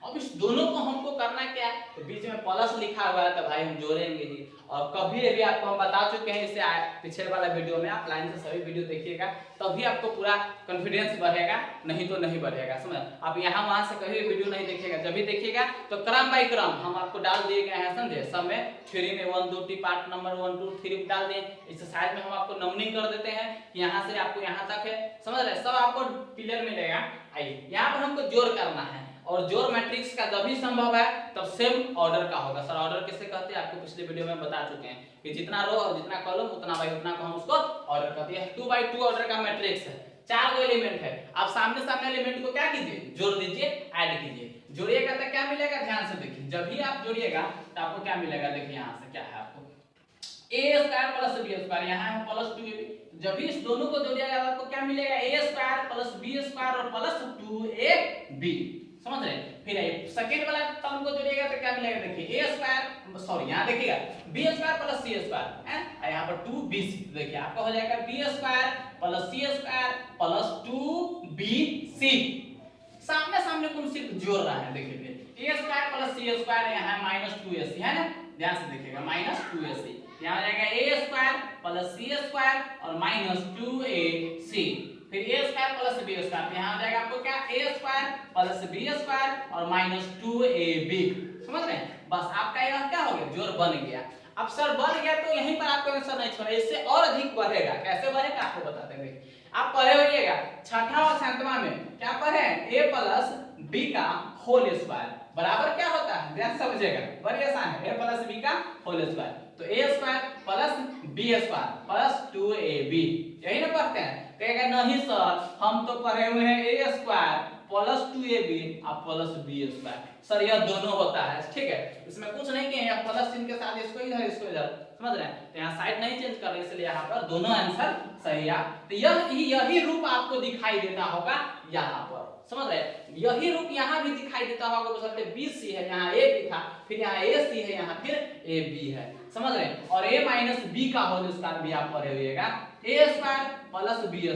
अब इस दोनों को हमको करना क्या है, तो बीच में प्लस लिखा हुआ है तो भाई हम जोड़ेंगे ही। और कभी भी आपको हम बता चुके हैं, इससे पिछले वाला वीडियो में आप लाइन से सभी वीडियो देखिएगा, तभी आपको पूरा कॉन्फिडेंस बढ़ेगा, नहीं तो नहीं बढ़ेगा, समझ? आप यहाँ वहां से कभी भी वीडियो नहीं देखिएगा, जब भी देखिएगा तो क्रम बाई क्रम हम आपको डाल दिए गए हैं, समझे? सब में थ्री में 1 2 3 पार्ट नंबर 1 2 3 डाल दिए, एक्सरसाइज में हम आपको नंबरिंग कर देते हैं, यहाँ से आपको यहाँ तक है, समझ रहे? सब आपको क्लियर मिलेगा। आइए यहाँ पर हमको जोड़ करना है, और जोड़ मैट्रिक्स का जब भी संभव है तब सेम ऑर्डर का होगा। सर ऑर्डर किसे कहते हैं, आपको पिछले वीडियो में बता चुके हैं कि जितना रो और जितना कॉलम उतना बाई उतना को हम उसको ऑर्डर कहते हैं। 2 बाई 2 ऑर्डर का मैट्रिक्स है, 4 एलिमेंट है, आप सामने सामने एलिमेंट को क्या कीजिए, जोड़ दीजिए, ऐड कीजिए। जोड़िएगा तो क्या मिलेगा, ध्यान से देखिए, जब भी आप जोड़िएगा तो आपको क्या मिलेगा, देखिए यहाँ से क्या है, आपको a² प्लस b², यहाँ है प्लस 2ab, जब भी इस दोनों को जोड़िएगा तो आपको क्या मिलेगा, a² प्लस b² और प्लस 2ab, समझ रहे हैं? फिर सेकंड वाला टर्म को जोड़िएगा तो क्या मिलेगा, देखिए a², सॉरी यहाँ देखिएगा b² प्लस c² है, और यहाँ पर 2bc, देखिए आपका हो जाएगा b² plus c² plus 2bc। सामने सामने को सिर्फ जोड़ रहा है, देखिए फिर a² प्लस c² यहाँ -2ac है ना, ध्यान से देखिएगा -2ac, यहाँ हो जाएगा a² प्लस c² और -2ac, फिर a² प्लस b², यहाँ हो जाएगा आपको क्या, a² प्लस b² और -2ab, समझ रहे हैं? बस आपका यह क्या हो गया, जोड़ बन गया। अब सर बढ़ गया तो यहीं पर आपको आंसर नहीं छोड़ा, इससे और अधिक बढ़ेगा। कैसे बढ़ेगा आपको बताते हैं, आप पढ़े होइएगा छठा और सातवां में, क्या पढ़े, a प्लस b का होल स्क्वायर बराबर क्या होता है, ध्यान समझिएगा, बड़ी आसान है, a प्लस b का होल स्क्वायर, तो a² plus b² plus 2ab, यही ना पढ़ते हैं? कहेगा नहीं सर हम तो पढ़े हुए हैं a² प्लस 2ab और प्लस b², सर यह दोनों होता है, ठीक है, इसमें कुछ नहीं किए, यह प्लस चिन्ह के साथ इसको इधर इसको इधर, समझ रहे हैं? तो यहाँ साइड नहीं चेंज कर रहे, इसलिए यहाँ पर दोनों आंसर सही है। तो यही रूप आपको दिखाई देता होगा यहाँ पर, समझ रहे हैं? यही रूप यहाँ भी दिखाई देता होगा, तो सबसे BC है, यहाँ A भी था, फिर यहाँ AC है, यहाँ फिर AB है, समझ रहे हैं? और a माइनस b का होल स्क्वायर भी आप पढ़े हुएगा, a² प्लस b²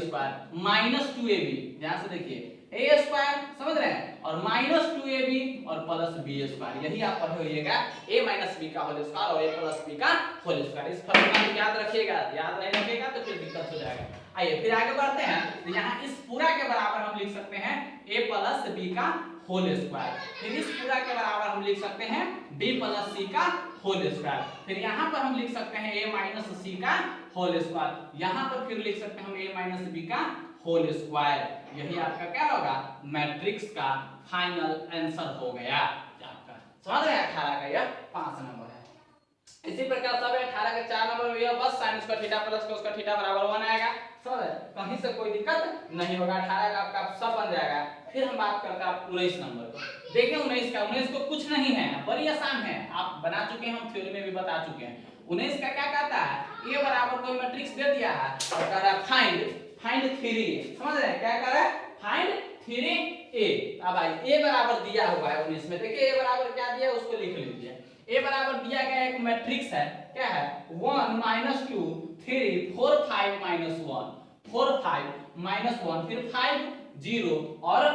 -2ab, ध्यान से देखिए ए स्क्वायर, समझ रहे हैं, और माइनस 2ab और प्लस बी स्क्वायर, यही आप पढ़े होइएगा a माइनस बी का होल स्क्वायर और a प्लस बी का होल स्क्वायर। इस फॉर्मूला को याद रखिएगा, याद नहीं रखिएगा तो फिर दिक्कत हो जाएगा। आइए फिर आगे बढ़ते हैं, तो यहाँ इस पूरा के बराबर हम लिख सकते हैं a प्लस बी का होल स्क्वायर, फिर इस पूरा के बराबर हम लिख सकते हैं b प्लस c का होल स्क्वायर, फिर यहाँ पर हम लिख सकते हैं a माइनस c का होल स्क्वायर, यहाँ पर फिर लिख सकते हैं हम a माइनस b का होल स्क्वायर। यही आपका क्या होगा, मैट्रिक्स का फाइनल आंसर हो गया आपका। समझ रहे हैं, 18 का यह 5 नंबर है। इसी प्रकार सब 18 के 4 नंबर में यह बस sin square theta plus cos square theta बराबर 1 आएगा। समझ रहे, कहीं से कोई दिक्कत नहीं होगा, 18 का आपका सब बन जाएगा। फिर हम बात करते हैं 19 नंबर को। देखिए 19 का, 19 को कुछ नहीं है, बड़ी आसान है, आप बना चुके हैं, हम थ्योरी में भी बता चुके हैं। 19 का क्या कहता है, a बराबर कोई मैट्रिक्स दे दिया है और कह रहा है फाइंड 3a, समझ रहे हैं, क्या कह रहा है, फाइंड 3a। अब भाई a बराबर दिया हुआ है 19 में, देखिए a बराबर क्या दिया है उसको लिख लीजिए। a बराबर दिया गया एक मैट्रिक्स है, क्या है, 1 -2 3 4 5 -1 4 5 -1 फिर 5 0 और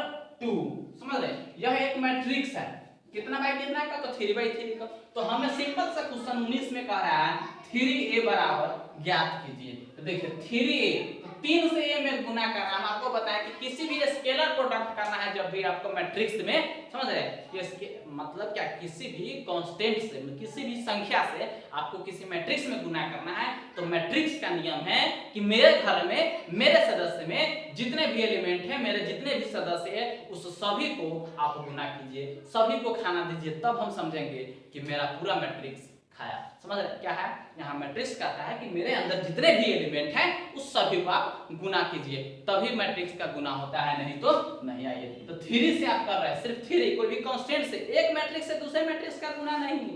2, समझ रहे, यह एक मैट्रिक्स है, कितना बाई कितना का, तो 3/3 का। तो हमें सिंपल सा क्वेश्चन 19 में कह रहा है 3a बराबर ज्ञात कीजिए। तो देखिए 3a, तो 3 से a में गुना करना, हम आपको बताएं कि किसी भी स्केलर प्रोडक्ट करना है जब भी आपको मैट्रिक्स में, समझ रहे हैं, इसके मतलब क्या, किसी भी कांस्टेंट से, किसी भी संख्या से आपको किसी मैट्रिक्स में गुना करना है, तो मैट्रिक्स का नियम है कि मेरे घर में, मेरे सदस्य में जितने भी एलिमेंट हैं, मेरे जितने भी सदस्य हैं, उस सभी को आप गुना कीजिए, सभी को खाना दीजिए, तब हम समझेंगे कि मेरा पूरा मैट्रिक्स खाया। समझ रहे क्या है, यहाँ मैट्रिक्स कहता है कि मेरे अंदर जितने भी एलिमेंट हैं उस सभी को आप गुना कीजिए, तभी मैट्रिक्स का गुना होता है, नहीं तो नहीं। आइए तो 3 से आप कर रहे हैं, सिर्फ 3, कोई भी कांस्टेंट से, एक मैट्रिक्स से दूसरे मैट्रिक्स का गुना नहीं,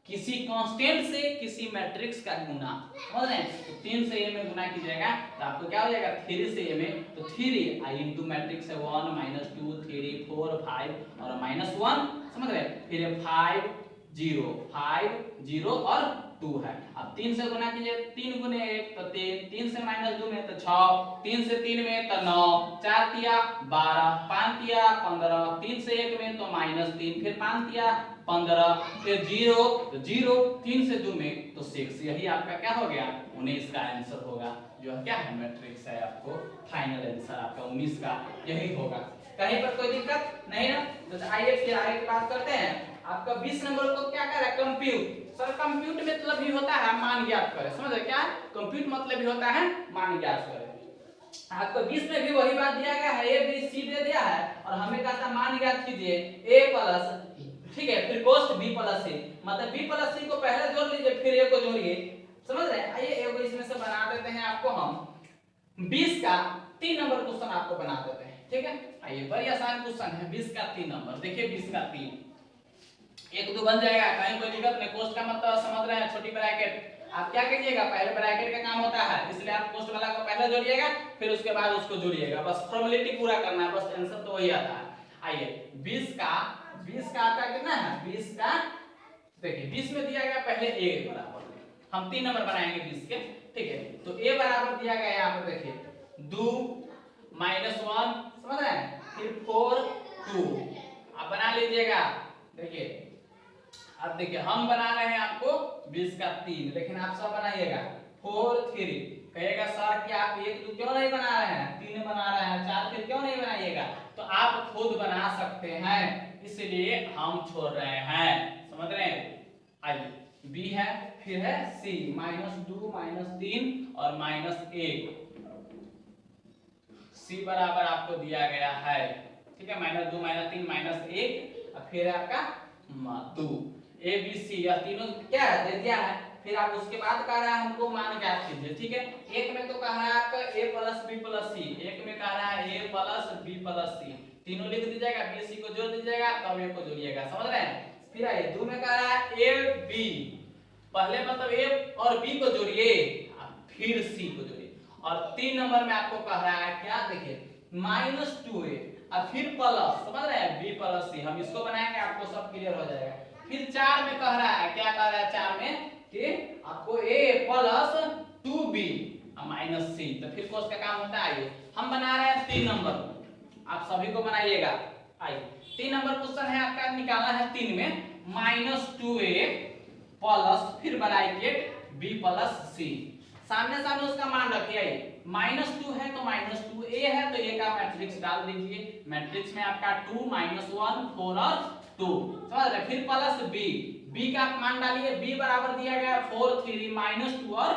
किसी कांस्टेंट से किसी मैट्रिक्स का गुना, समझ रहे हैं। तो 3 से a में गुना कीजिएगा तो आपको क्या हो जाएगा, 3 से a में, तो 3 आई इंटू मैट्रिक्स है 1 -2 3 4 5 और -1, समझ रहे, फिर 5 0 और 2 है। अब 3 से गुना कीजिए, 3 गुने 1 तो 3, 3 से -2 में तो 6, 3 से 3 में तो 9, 4 तिया 12, 5 तिया 15, 3 से 1 में तो -3, फिर 5 तिया 15, फिर 0 तो 0, 3 से 2 में तो 6। यही आपका क्या हो गया, 19 का आंसर होगा, जो क्या है मैट्रिक्स है, आपको फाइनल आंसर आपका 19 का यही होगा। कहीं पर कोई दिक्कत नहीं ना। तो आइए फिर आगे की बात करते हैं। आपका 20 नंबर को क्या कर रहा है, कंप्यूट। सर कंप्यूट मतलब भी होता है मान ज्ञात करें, समझ रहे क्या, कंप्यूट मतलब भी होता है मान ज्ञात करें। आपको 20 में भी वही बात दिया गया है, a b c दे दिया है और हमें कहा था मान ज्ञात कीजिए a प्लस, ठीक है, फिर कोस्ट b प्लस c, मतलब b प्लस c को पहले जोड़ लीजिए फिर a को जोड़िए, समझ रहे हैं। आइए एगो इसमें से बना देते हैं आपको हम 20 का 3 नंबर क्वेश्चन आपको बना देते हैं, ठीक है। आइए बड़ी आसान क्वेश्चन है, 20 का 3 नंबर, देखिए 20 का 3, 1 2 बन जाएगा, कहीं कोई दिक्कत नहीं। कोस्ट का मतलब समझ रहे हैं, छोटी ब्रैकेट, आप क्या कीजिएगा, पहले ब्रैकेट का काम होता है, इसलिए आप कोस्ट वाला को पहले जोड़िएगा फिर उसके बाद उसको जोड़िएगा, बस फॉर्मेलिटी पूरा करना है, बस आंसर तो वही आता है। आइए 20 का आपका कितना है, 20 का देखिए 20 में दिया गया पहले a बराबर, हम 3 नंबर बनाएंगे 20 के, ठीक है। तो a बराबर दिया गया यहाँ पर देखिए 2 -1, समझ रहे हैं, फिर 4 2, आप बना लीजिएगा। देखिए अब देखिए हम बना रहे हैं आपको 20 का 3, लेकिन आप सब बनाइएगा 4 3, कहिएगा सर कि आप 1 2 क्यों नहीं बना रहे हैं, 3 बना रहे हैं, 4 फिर क्यों नहीं बनाइएगा, तो आप खुद बना सकते हैं, इसलिए हम छोड़ रहे हैं, समझ रहे हैं। आइए b है, फिर है c, -2 -3 और -1, c बराबर आपको दिया गया है, ठीक है, -2 -3 -1 और फिर आपका 2 a b c, यह तीनों क्या है दे दिया है। फिर आप उसके बाद कह रहा है हमको मान ज्ञात कीजिए, ठीक है। एक में तो कह रहा है आपका a plus b plus c, एक में कह रहा है a plus b plus c, तीनों लिख दीजिएगा, b c को जोड़ दीजिएगा तब a को जोड़िएगा, समझ रहे हैं। फिर आइए 2 में कह रहा है a b, पहले मतलब a और b को जोड़िए फिर c को जोड़िए, और 3 नंबर में आपको कह रहा है क्या, देखिए -2a और फिर प्लस, समझ रहे हैं, b प्लस c, हम इसको बनाएंगे आपको सब क्लियर हो जाएगा। फिर 4 में कह रहा है, क्या कह रहा है 4 में कि आपको a प्लस 2b, माइनस सी। तो फिर कोस का काम होता है, आइए हम बना रहे हैं 3 नंबर, आप सभी को बनाइएगा। आइए 3 नंबर क्वेश्चन है आपका, निकालना है 3 में -2a प्लस फिर ब्रैकेट b प्लस c, सामने सामने उसका मान रखिए। -2 है तो -2a है तो a का मैट्रिक्स डाल दीजिए, मैट्रिक्स में आपका 2 -1 4 और 2, समझ रहे। फिर प्लस b का मान डालिए, b बराबर दिया गया 4 3 -2 और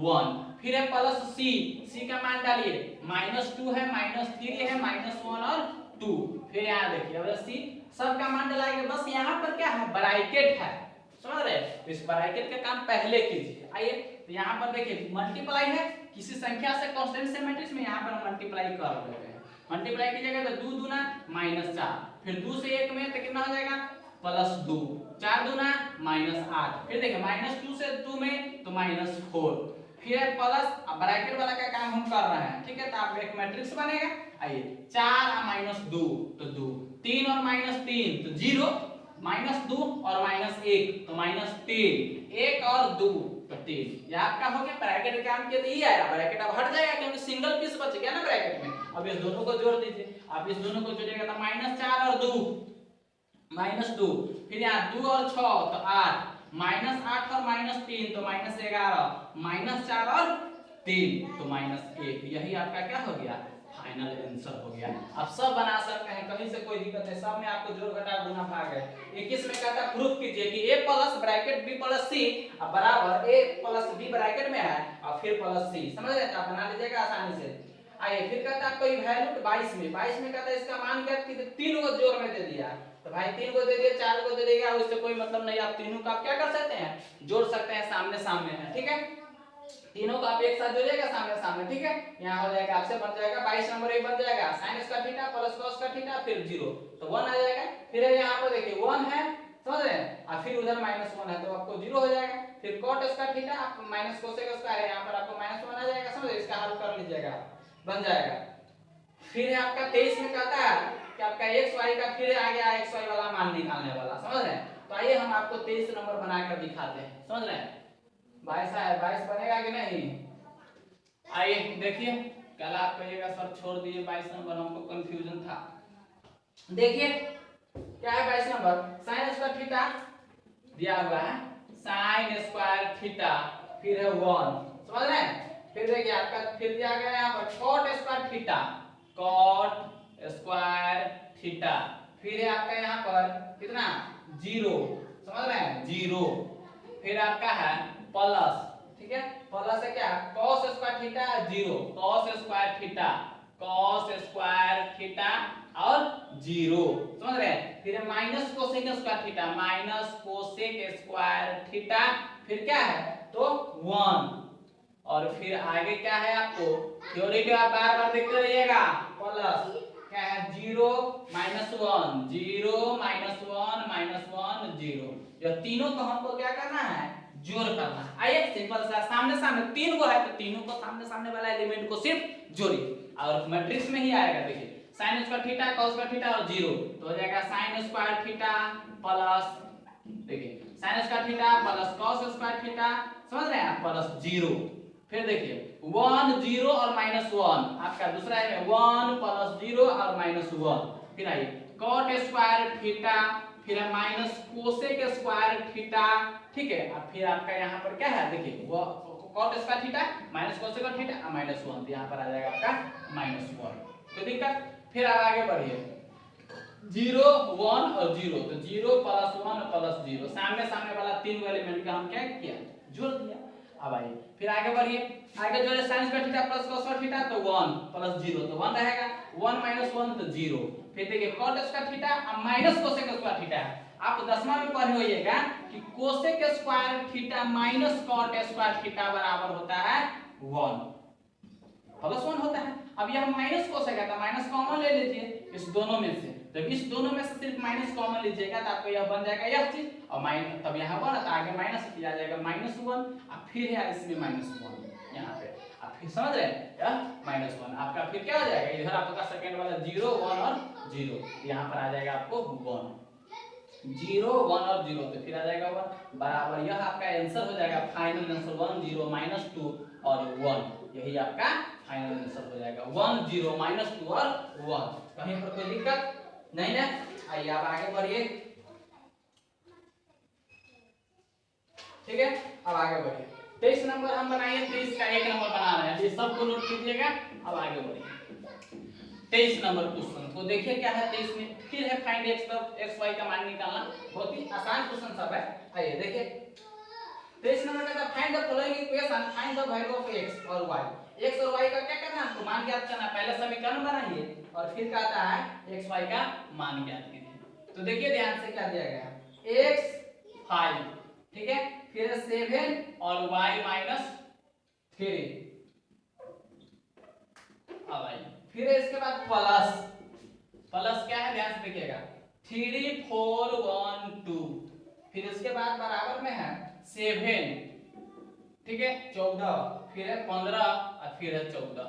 1। फिर है प्लस c का मान डालिए, -2 है -3 है -1 और 2। फिर यहाँ देखिए अब c सबका मान डालेंगे, बस यहाँ पर क्या है ब्रैकेट है, समझ रहे। तो इस ब्रैकेट का काम पहले कीजिए। आइए तो यहाँ पर देखिए मल्टीप्लाई है किसी संख्या से, कांस्टेंट से मैट्रिक्स में, यहाँ पर हम मल्टीप्लाई कर देते हैं। मल्टीप्लाई कीजिएगा तो 2 दूना -4, फिर 2 से 1 में तो कितना हो जाएगा +2, 4 दूना -8, फिर देखिए -2 से 2 में तो -4, फिर प्लस, अब ब्रैकेट वाला का काम हम कर रहे हैं, ठीक है। तो आप एक मैट्रिक्स बनेगा। आइए 4 और -2 तो 2, 3 और -3 तो 0, -2 और -1 तो -3, 1 और 2 तो 3। ये आपका हो गया ब्रैकेट का काम किया तो ये आया, ब्रैकेट अब हट जाएगा क्योंकि सिंगल पीस बच गया ना ब्रैकेट में। अब इस दोनों को जोड़ दीजिए, आप इस दोनों को जोड़िएगा तो -4 और 2 -2, फिर यहाँ 2 और 6 तो 8, -8 और -3 तो -11, -4 और 3 तो -1। यही आपका क्या हो गया फाइनल आंसर हो गया। आप सब बना सकते हैं, कहीं से कोई दिक्कत नहीं, सब में आपको जोड़ घटा गुना भाग है। 21 में कहता है प्रूफ कीजिए कि a plus bracket b plus c बराबर a प्लस b ब्रैकेट में है और फिर प्लस c, समझ रहे हैं। आप बना लीजिएगा आसानी से। आइए फिर कहता है कोई वैल्यू 22 में कहता है इसका मान क्या, 3 को जोड़ में दे दिया, तो भाई 3 को दे दिया 4 को दे देगा, उससे कोई मतलब नहीं। आप तीनों का आप क्या कर सकते हैं जोड़ सकते हैं, सामने सामने है, ठीक है। तीनों को आप एक साथ जोड़िएगा सामने सामने, ठीक है। यहाँ हो जाएगा आपसे बन जाएगा 22 नंबर एक बन जाएगा sin का थीटा प्लस cos का थीटा फिर 0 तो 1 आ जाएगा। फिर यहाँ पर देखिए 1 है, समझ रहे हैं, और फिर उधर -1 है तो आपको 0 हो जाएगा। फिर cot का थीटा आप माइनस cos का स्क्वायर है, यहाँ पर आपको -1 आ जाएगा, समझ रहे। इसका हल कर लीजिएगा, बन जाएगा। फिर आपका 23 में कहता है कि आपका xy का फिर आ गया xy वाला मान निकालने वाला, समझ रहे हैं। तो आइए हम आपको 23 नंबर बनाकर दिखाते हैं, समझ रहे हैं। 22 बनेगा कि नहीं। आइए देखिए, कल आप कहिएगा सर छोड़ दिए 22 नंबर, हमको कंफ्यूजन था। देखिए क्या है 22 नंबर, sin स्क्वायर थीटा दिया हुआ है, sin स्क्वायर थीटा फिर है 1, समझ रहे हैं। फिर देखिए आपका फिर दिया गया है यहाँ पर cot square theta, cot square theta, फिर है आपका यहाँ पर कितना 0, समझ रहे हैं 0। फिर आपका है प्लस, ठीक है, प्लस है क्या cos square theta 0, cos square theta, cos square theta और 0, समझ रहे हैं। फिर है minus cosec square theta, minus cosec square theta, फिर क्या है तो 1। और फिर आगे क्या है आपको थ्योरी को आप बार बार देखते रहिएगा, प्लस क्या है 0 -1 0 -1 -1 0। ये तीनों को हमको क्या करना है जोड़ करना है। आइए सिंपल सा सामने सामने 3 को है तो तीनों को सामने सामने वाला एलिमेंट को सिर्फ जोड़िए और मैट्रिक्स में ही आएगा। देखिए sin square theta cos square theta और 0 तो हो जाएगा sin स्क्वायर थीटा प्लस, देखिए sin square theta plus cos square theta, समझ रहे हैं, प्लस 0। फिर देखिए 1 0 और -1 आपका दूसरा है 1 प्लस 0 और -1। फिर आइए cot स्क्वायर थीटा, फिर है माइनस कोसेक स्क्वायर थीटा, ठीक है। अब फिर आपका यहाँ पर क्या है देखिए वो cot square theta minus cosec theta -1 यहाँ पर आ जाएगा आपका -1, कोई दिक्कत। फिर आगे बढ़िए 0 1 और 0 तो 0 प्लस 1 प्लस 0, सामने सामने वाला तीन एलिमेंट का हम क्या किया जोड़ दिया। अब आइए फिर आगे बढ़िए, आगे जो है sin square theta plus cos square theta तो 1 प्लस 0 तो 1 रहेगा, 1 -1 तो 0। फिर देखिए cot स्क्वायर थीटा और माइनस कोसेक स्क्वायर थीटा, आप 10वां में पढ़े होइएगा कि cosec square theta minus cot square theta बराबर होता है 1 प्लस 1 होता है। अब यह माइनस कोसेक है तो माइनस कॉमन ले लीजिए इस दोनों में से, जब इस दोनों में से सिर्फ माइनस कॉमन लीजिएगा तो आपको यह बन जाएगा यह चीज और माइनस, तब यहाँ 1 तो आगे माइनस आ जाएगा -1 और फिर है इसमें -1 यहाँ पे, आप फिर समझ रहे हैं यह -1 आपका फिर क्या हो जाएगा, इधर आपका सेकंड वाला 0 1 और 0 यहाँ पर आ जाएगा आपको 1 0 1 और 0 तो फिर आ जाएगा 1 बराबर, यह आपका आंसर हो जाएगा फाइनल आंसर 1 0 -2 और 1, यही आपका फाइनल आंसर हो जाएगा। 1 0 -2 और 1, कहीं पर कोई दिक्कत नहीं ना। आइए आप आगे बढ़िए, ठीक है। अब आगे बढ़िए, 23 नंबर हम बनाइए, 23 का 1 नंबर बना रहे हैं, ये सबको नोट कीजिएगा। अब आगे बढ़िए 23 नंबर क्वेश्चन को देखिए क्या है। 23 में फिर है फाइंड एक्स वाई का मान निकालना, बहुत ही आसान क्वेश्चन सब है। आइए देखिए 23 नंबर का find the following equation, find the value of x और वाई। एक्स और वाई का क्या करना है आपको, मान ज्ञात करना है। पहले समीकरण बनाइए और फिर कहता है एक्स वाई का मान ज्ञात कीजिए। तो देखिए ध्यान से क्या दिया गया है, x 5, ठीक है, फिर 7 और y -3। अब आइए फिर इसके बाद प्लस क्या है, ध्यान से देखिएगा, 3 4 1 2, फिर इसके बाद बराबर में है 7, ठीक है, 14, फिर है 15 और फिर है 14,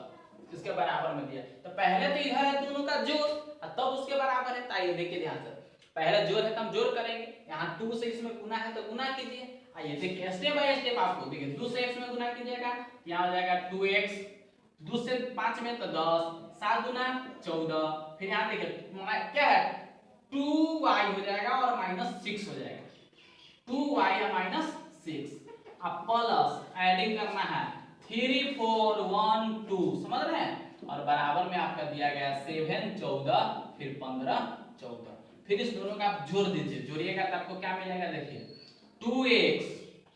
इसके बराबर में दिया। तो पहले तो इधर है दोनों का जोड़ और तब उसके बराबर है। ताइए देखिए ध्यान से, पहले जोड़ है तो हम जोड़ करेंगे, यहाँ 2 से इसमें गुना है तो गुना कीजिए। आइए देखिए स्टेप बाय स्टेप आपको देखिए, 2 से x में गुना कीजिएगा, यहाँ हो जाएगा 2x, 2 से 5 में तो 10, 7 गुना 14, फिर यहाँ देखिए क्या है 2y हो जाएगा और -6 हो जाएगा, 2y या -6। अब प्लस एडिंग करना है 3 4 1 2, समझ रहे हैं, और बराबर में आपका दिया गया 7 14, फिर 15 14, फिर इस दोनों का आप जोड़ दीजिए, जोड़िएगा तो आपको क्या मिलेगा, देखिए 2x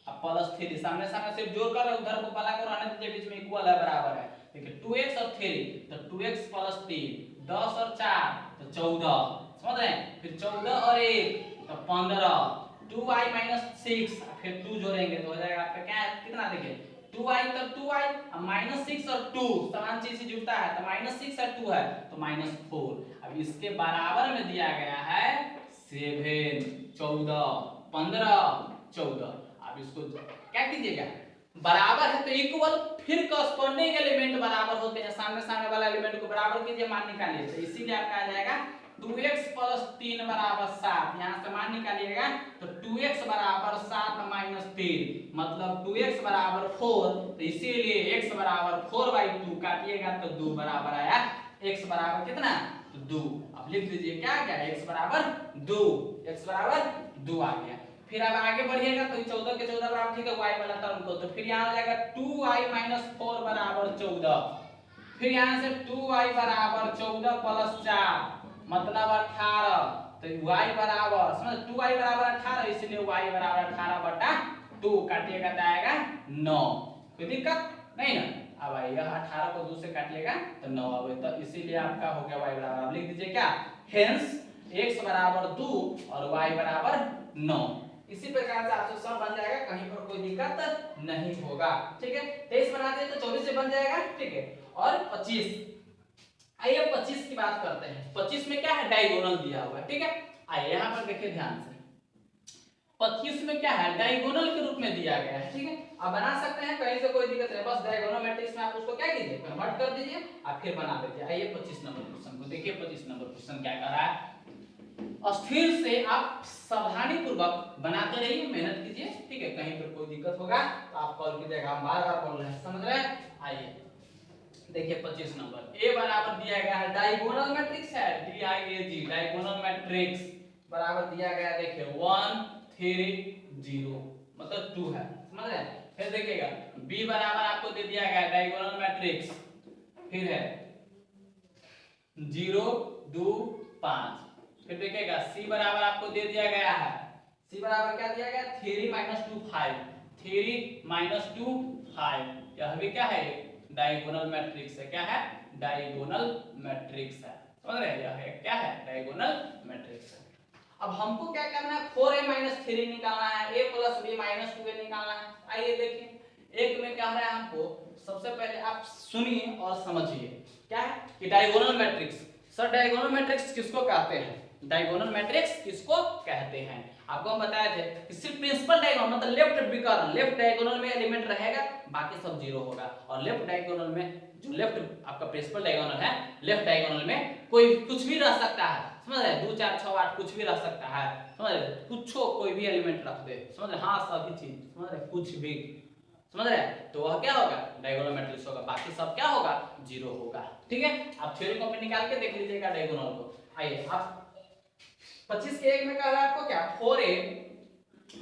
अब प्लस 3, सामने सामने सिर्फ जोड़ कर उधर को पला कर रहने दीजिए, बीच में इक्वल है, बराबर है। देखिए 2x और 3 तो 2x + 3, 10 और 4 तो 14, समझ रहे हैं, फिर 14 और 1 तो 15, 2y -6, फिर 2 जोड़ेंगे तो हो जाएगा आपका क्या है, कितना, देखिए 2y तो 2y अब -6 और 2 समान चीज से जुड़ता है तो -6 और 2 है तो -4। अब इसके बराबर में दिया गया है 7 14 15 14। अब इसको क्या कीजिएगा, बराबर है तो इक्वल, फिर कॉरस्पॉन्डिंग एलिमेंट बराबर होते हैं, सामने सामने वाला एलिमेंट को बराबर कीजिए, मान निकालिए। तो इसीलिए आपका आ जाएगा 2x + 3 = 7, यहाँ से मान निकालिएगा तो 2x = 7 - 3 मतलब 2x = 4, तो इसीलिए x = 4/2 काटिएगा तो 2 बराबर आया, x बराबर कितना, तो 2। अब लिख दीजिए क्या आ गया, x बराबर 2, x बराबर 2 आ गया। फिर अब आगे बढ़िएगा तो 14 के 14 बराबर, ठीक है, y वाला टर्म को, तो फिर यहाँ आ जाएगा 2y - 4 = 14, फिर यहाँ से 2y = 14 + 4 मतलब 18, तो y बराबर, समझ 2y = 18, इसलिए y = 18/2 काटिएगा तो आएगा 9, कोई दिक्कत नहीं ना। अब आइएगा 18 को 2 से काटिएगा तो 9 आवे, तो इसीलिए आपका हो गया y बराबर, आप लिख दीजिए क्या, हेंस x = 2 और y = 9। इसी प्रकार से आपसे सब बन जाएगा, कहीं पर कोई दिक्कत नहीं होगा, ठीक है। 23 बना दिए तो 24 से बन जाएगा, ठीक है। और 25, आइए 25 की बात करते हैं। 25 में क्या है, डायगोनल दिया हुआ है, ठीक है। आइए यहाँ पर देखिए ध्यान से, 25 में क्या है, डायगोनल के रूप में दिया गया है, ठीक है। आप बना सकते हैं, कहीं से कोई दिक्कत नहीं, बस डायगोनल मैट्रिक्स में आप उसको क्या कीजिए, कन्वर्ट कर दीजिए, आप फिर बना दीजिए। आइए 25 नंबर क्वेश्चन को देखिए। 25 नंबर क्वेश्चन क्या कर रहा है, स्थिर से आप सावधानी पूर्वक बनाते रहिए, मेहनत कीजिए, ठीक है। कहीं पर कोई दिक्कत होगा तो आप कॉल कीजिएगा, हम बार बार बोल रहे हैं, समझ रहे हैं। आइए देखिए 25 नंबर, ए बराबर दिया गया है, डायगोनल मैट्रिक्स है, DIAG डायगोनल मैट्रिक्स बराबर दिया गया है, देखिए 1 3 0 मतलब 2 है, समझ रहे हैं। फिर देखिएगा बी बराबर आपको दे दिया गया है डायगोनल मैट्रिक्स, फिर है 0 2 5, फिर देखिएगा सी बराबर आपको दे दिया गया है, सी बराबर क्या दिया गया, 3 - 2 5, 3 - 2 5, यह भी क्या है, डायगोनल मैट्रिक्स है, क्या है, डायगोनल मैट्रिक्स है, समझ रहे हैं, यह है क्या है, डायगोनल मैट्रिक्स है। अब हमको क्या करना है, 4a - 3 निकालना है, a + b - 2a निकालना है। आइए देखिए एक में क्या है हमको, सबसे पहले आप सुनिए और समझिए क्या है कि diagonal matrix. Sir diagonal matrix किसको कहते हैं, डायगोनल मैट्रिक्स किसको कहते हैं, आपको हम बताए थे कि सिर्फ प्रिंसिपल डायगोनल मतलब लेफ्ट विकर्ण, लेफ्ट डायगोनल में एलिमेंट रहेगा, बाकी सब 0 होगा, और लेफ्ट डायगोनल में जो लेफ्ट आपका प्रिंसिपल डायगोनल है, लेफ्ट डायगोनल में कोई कुछ भी रह सकता है, समझ रहे, 2 4 6 8 कुछ भी रह सकता है, समझ रहे, कुछ कोई भी एलिमेंट रख दे, समझ रहे, हाँ सभी चीज, समझ रहे, कुछ भी समझ रहे हैं? तो वह क्या होगा, डायगोनल मैट्रिक्स होगा, बाकी सब क्या होगा, जीरो होगा। ठीक है, आप थ्योरी कॉपी निकाल के देख लीजिएगा डायगोनल को। आइए आप 25 के 1 में कह रहा है आपको क्या, 4a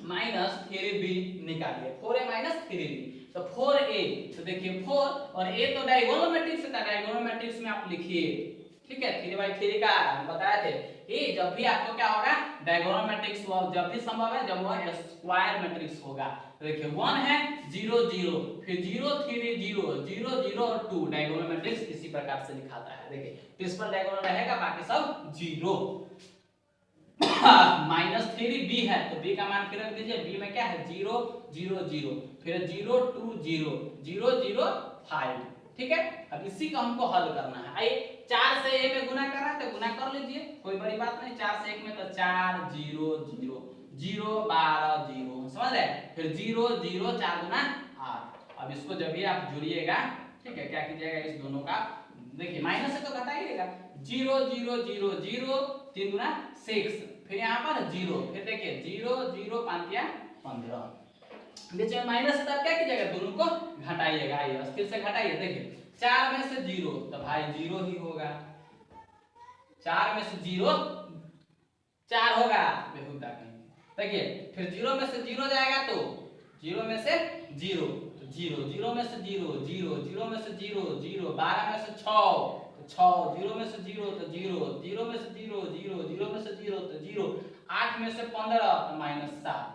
माइनस 3b निकालिए, 4a माइनस 3b, तो 4a, तो देखिए 4 और a तो डायगोनल मैट्रिक्स था, डायगोनल मैट्रिक्स में आप लिखिए, ठीक है, 3/3 का हम बताए थे कि जब भी आपको क्या होगा, डायगोनल मैट्रिक्स वह जब भी संभव है जब वह स्क्वायर मैट्रिक्स होगा। तो देखिए 1 है 0 0, फिर 0 3 0 0 0 और 2, डायगोनल मैट्रिक्स इसी प्रकार से लिखाता है। देखिए तो इस पर डायगोनल रहेगा, बाकी सब जीरो। माइनस 3b है तो b का मान फिर रख दीजिए, b में क्या है 0 0 0, फिर 0 2 0 0 0 5। ठीक है, अब इसी को हमको हल करना है। आइए 4 से a में गुना कर रहा है तो गुना कर लीजिए, कोई बड़ी बात नहीं, 4 से 1 में तो 4 0 0 0 12 0, समझ रहे, फिर 0 0 4 गुना 8। अब इसको जब भी आप जुड़िएगा, ठीक है, क्या कीजिएगा, इस दोनों का देखिए माइनस से तो घटाइएगा, 0 0 0 0 3 गुना 6, फिर यहाँ पर 0, फिर देखिए 0 0 5 या 15, बीच में माइनस है तो आप क्या कीजिएगा, दोनों को घटाइएगा। आइए अस्थिर से घटाइए, देखिए 4 में से 0 तो भाई 0 ही होगा, 4 में से 0 4 होगा, बेहुदा कहीं। देखिए फिर 0 में से 0 जाएगा तो 0 में से 0 तो 0, 0 में से 0 0, 0 में से 0 0, 12 में से 6 तो 6, 0 में से 0 तो 0, 0 में से 0 0, 0 में से 0 तो 0, 8 में से 15 तो -7।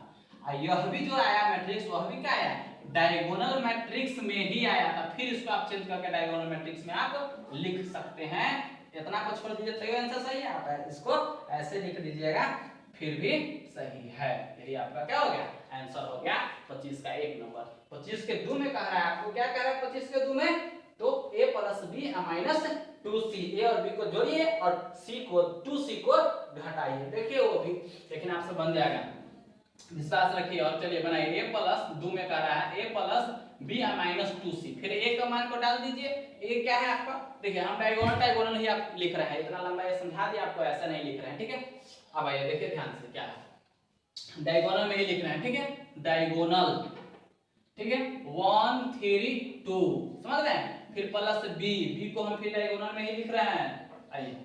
यह भी जो आया मैट्रिक्स वह भी क्या आया, डायगोनल मैट्रिक्स में ही आया था, फिर इसको आप चेंज करके डायगोनल मैट्रिक्स में आप लिख सकते हैं। इतना को छोड़ दीजिए तो आंसर सही है, आप इसको ऐसे लिख दीजिएगा फिर भी सही है। यही आपका क्या हो गया, आंसर हो गया 25 का 1 नंबर। 25 के 2 में कह रहा है आपको, क्या कह रहा है 25 के 2 में, तो a plus b minus 2c, a और b को जोड़िए और c को 2c को घटाइए। देखिए वो भी लेकिन आपसे बन जाएगा, विश्वास रखिए और चलिए बनाइए। a प्लस 2 में कह रहा है a plus b minus 2c, फिर a का मान को डाल दीजिए, a क्या है आपका, देखिए हम डायगोनल ही आप लिख रहे हैं, इतना लंबा ये समझा दिया आपको, ऐसा नहीं लिख रहे हैं। ठीक है, अब आइए देखिए ध्यान से क्या है, डायगोनल में ही लिख रहे हैं। ठीक है, डायगोनल, ठीक है 1 3 2, समझ रहे हैं, फिर प्लस b को हम फिर डायगोनल में ही लिख रहे हैं। आइए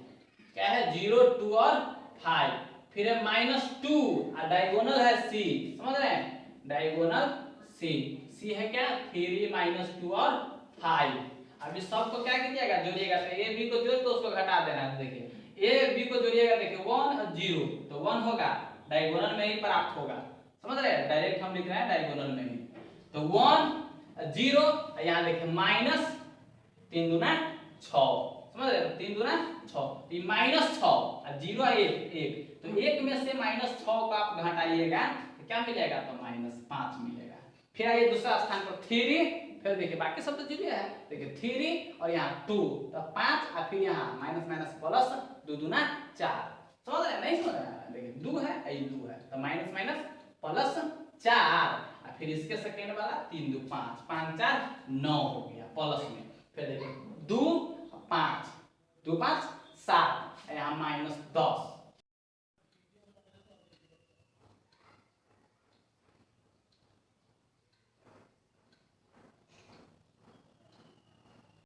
क्या है 0 2 और 5, फिर है -2 और डायगोनल है c, समझ रहे हैं, डायगोनल c है क्या 3 -2 और 5। अब इस सब को क्या कीजिएगा, जोड़िएगा, तो a b को जोड़ तो उसको घटा देना है। देखिए a b को जोड़िएगा, देखिए 1 और 0 तो 1 होगा, डायगोनल में ही प्राप्त होगा, समझ रहे हैं, डायरेक्ट हम लिख रहे हैं डायगोनल में ही, तो 1 0, यहाँ देखिए माइनस 3 दूना 6, समझ रहे हो, 3 दूना 6, ये -6 और 0 1, तो 1 में से -6 को आप घटाइएगा तो क्या मिलेगा, तो -5 मिलेगा। फिर आइए दूसरा स्थान पर 3, फिर देखिए बाकी सब तो जीरो है, देखिए 3 और यहाँ 2 तो 5 और फिर यहाँ माइनस माइनस प्लस 2 दूना 4, समझ रहे हैं, नहीं समझ रहे हैं, देखिए 2 है ये 2 है, तो माइनस माइनस प्लस 4, फिर इसके सेकेंड वाला 3 2 5, 5 4 9 हो गया प्लस में, फिर देखिए 2 5 2 5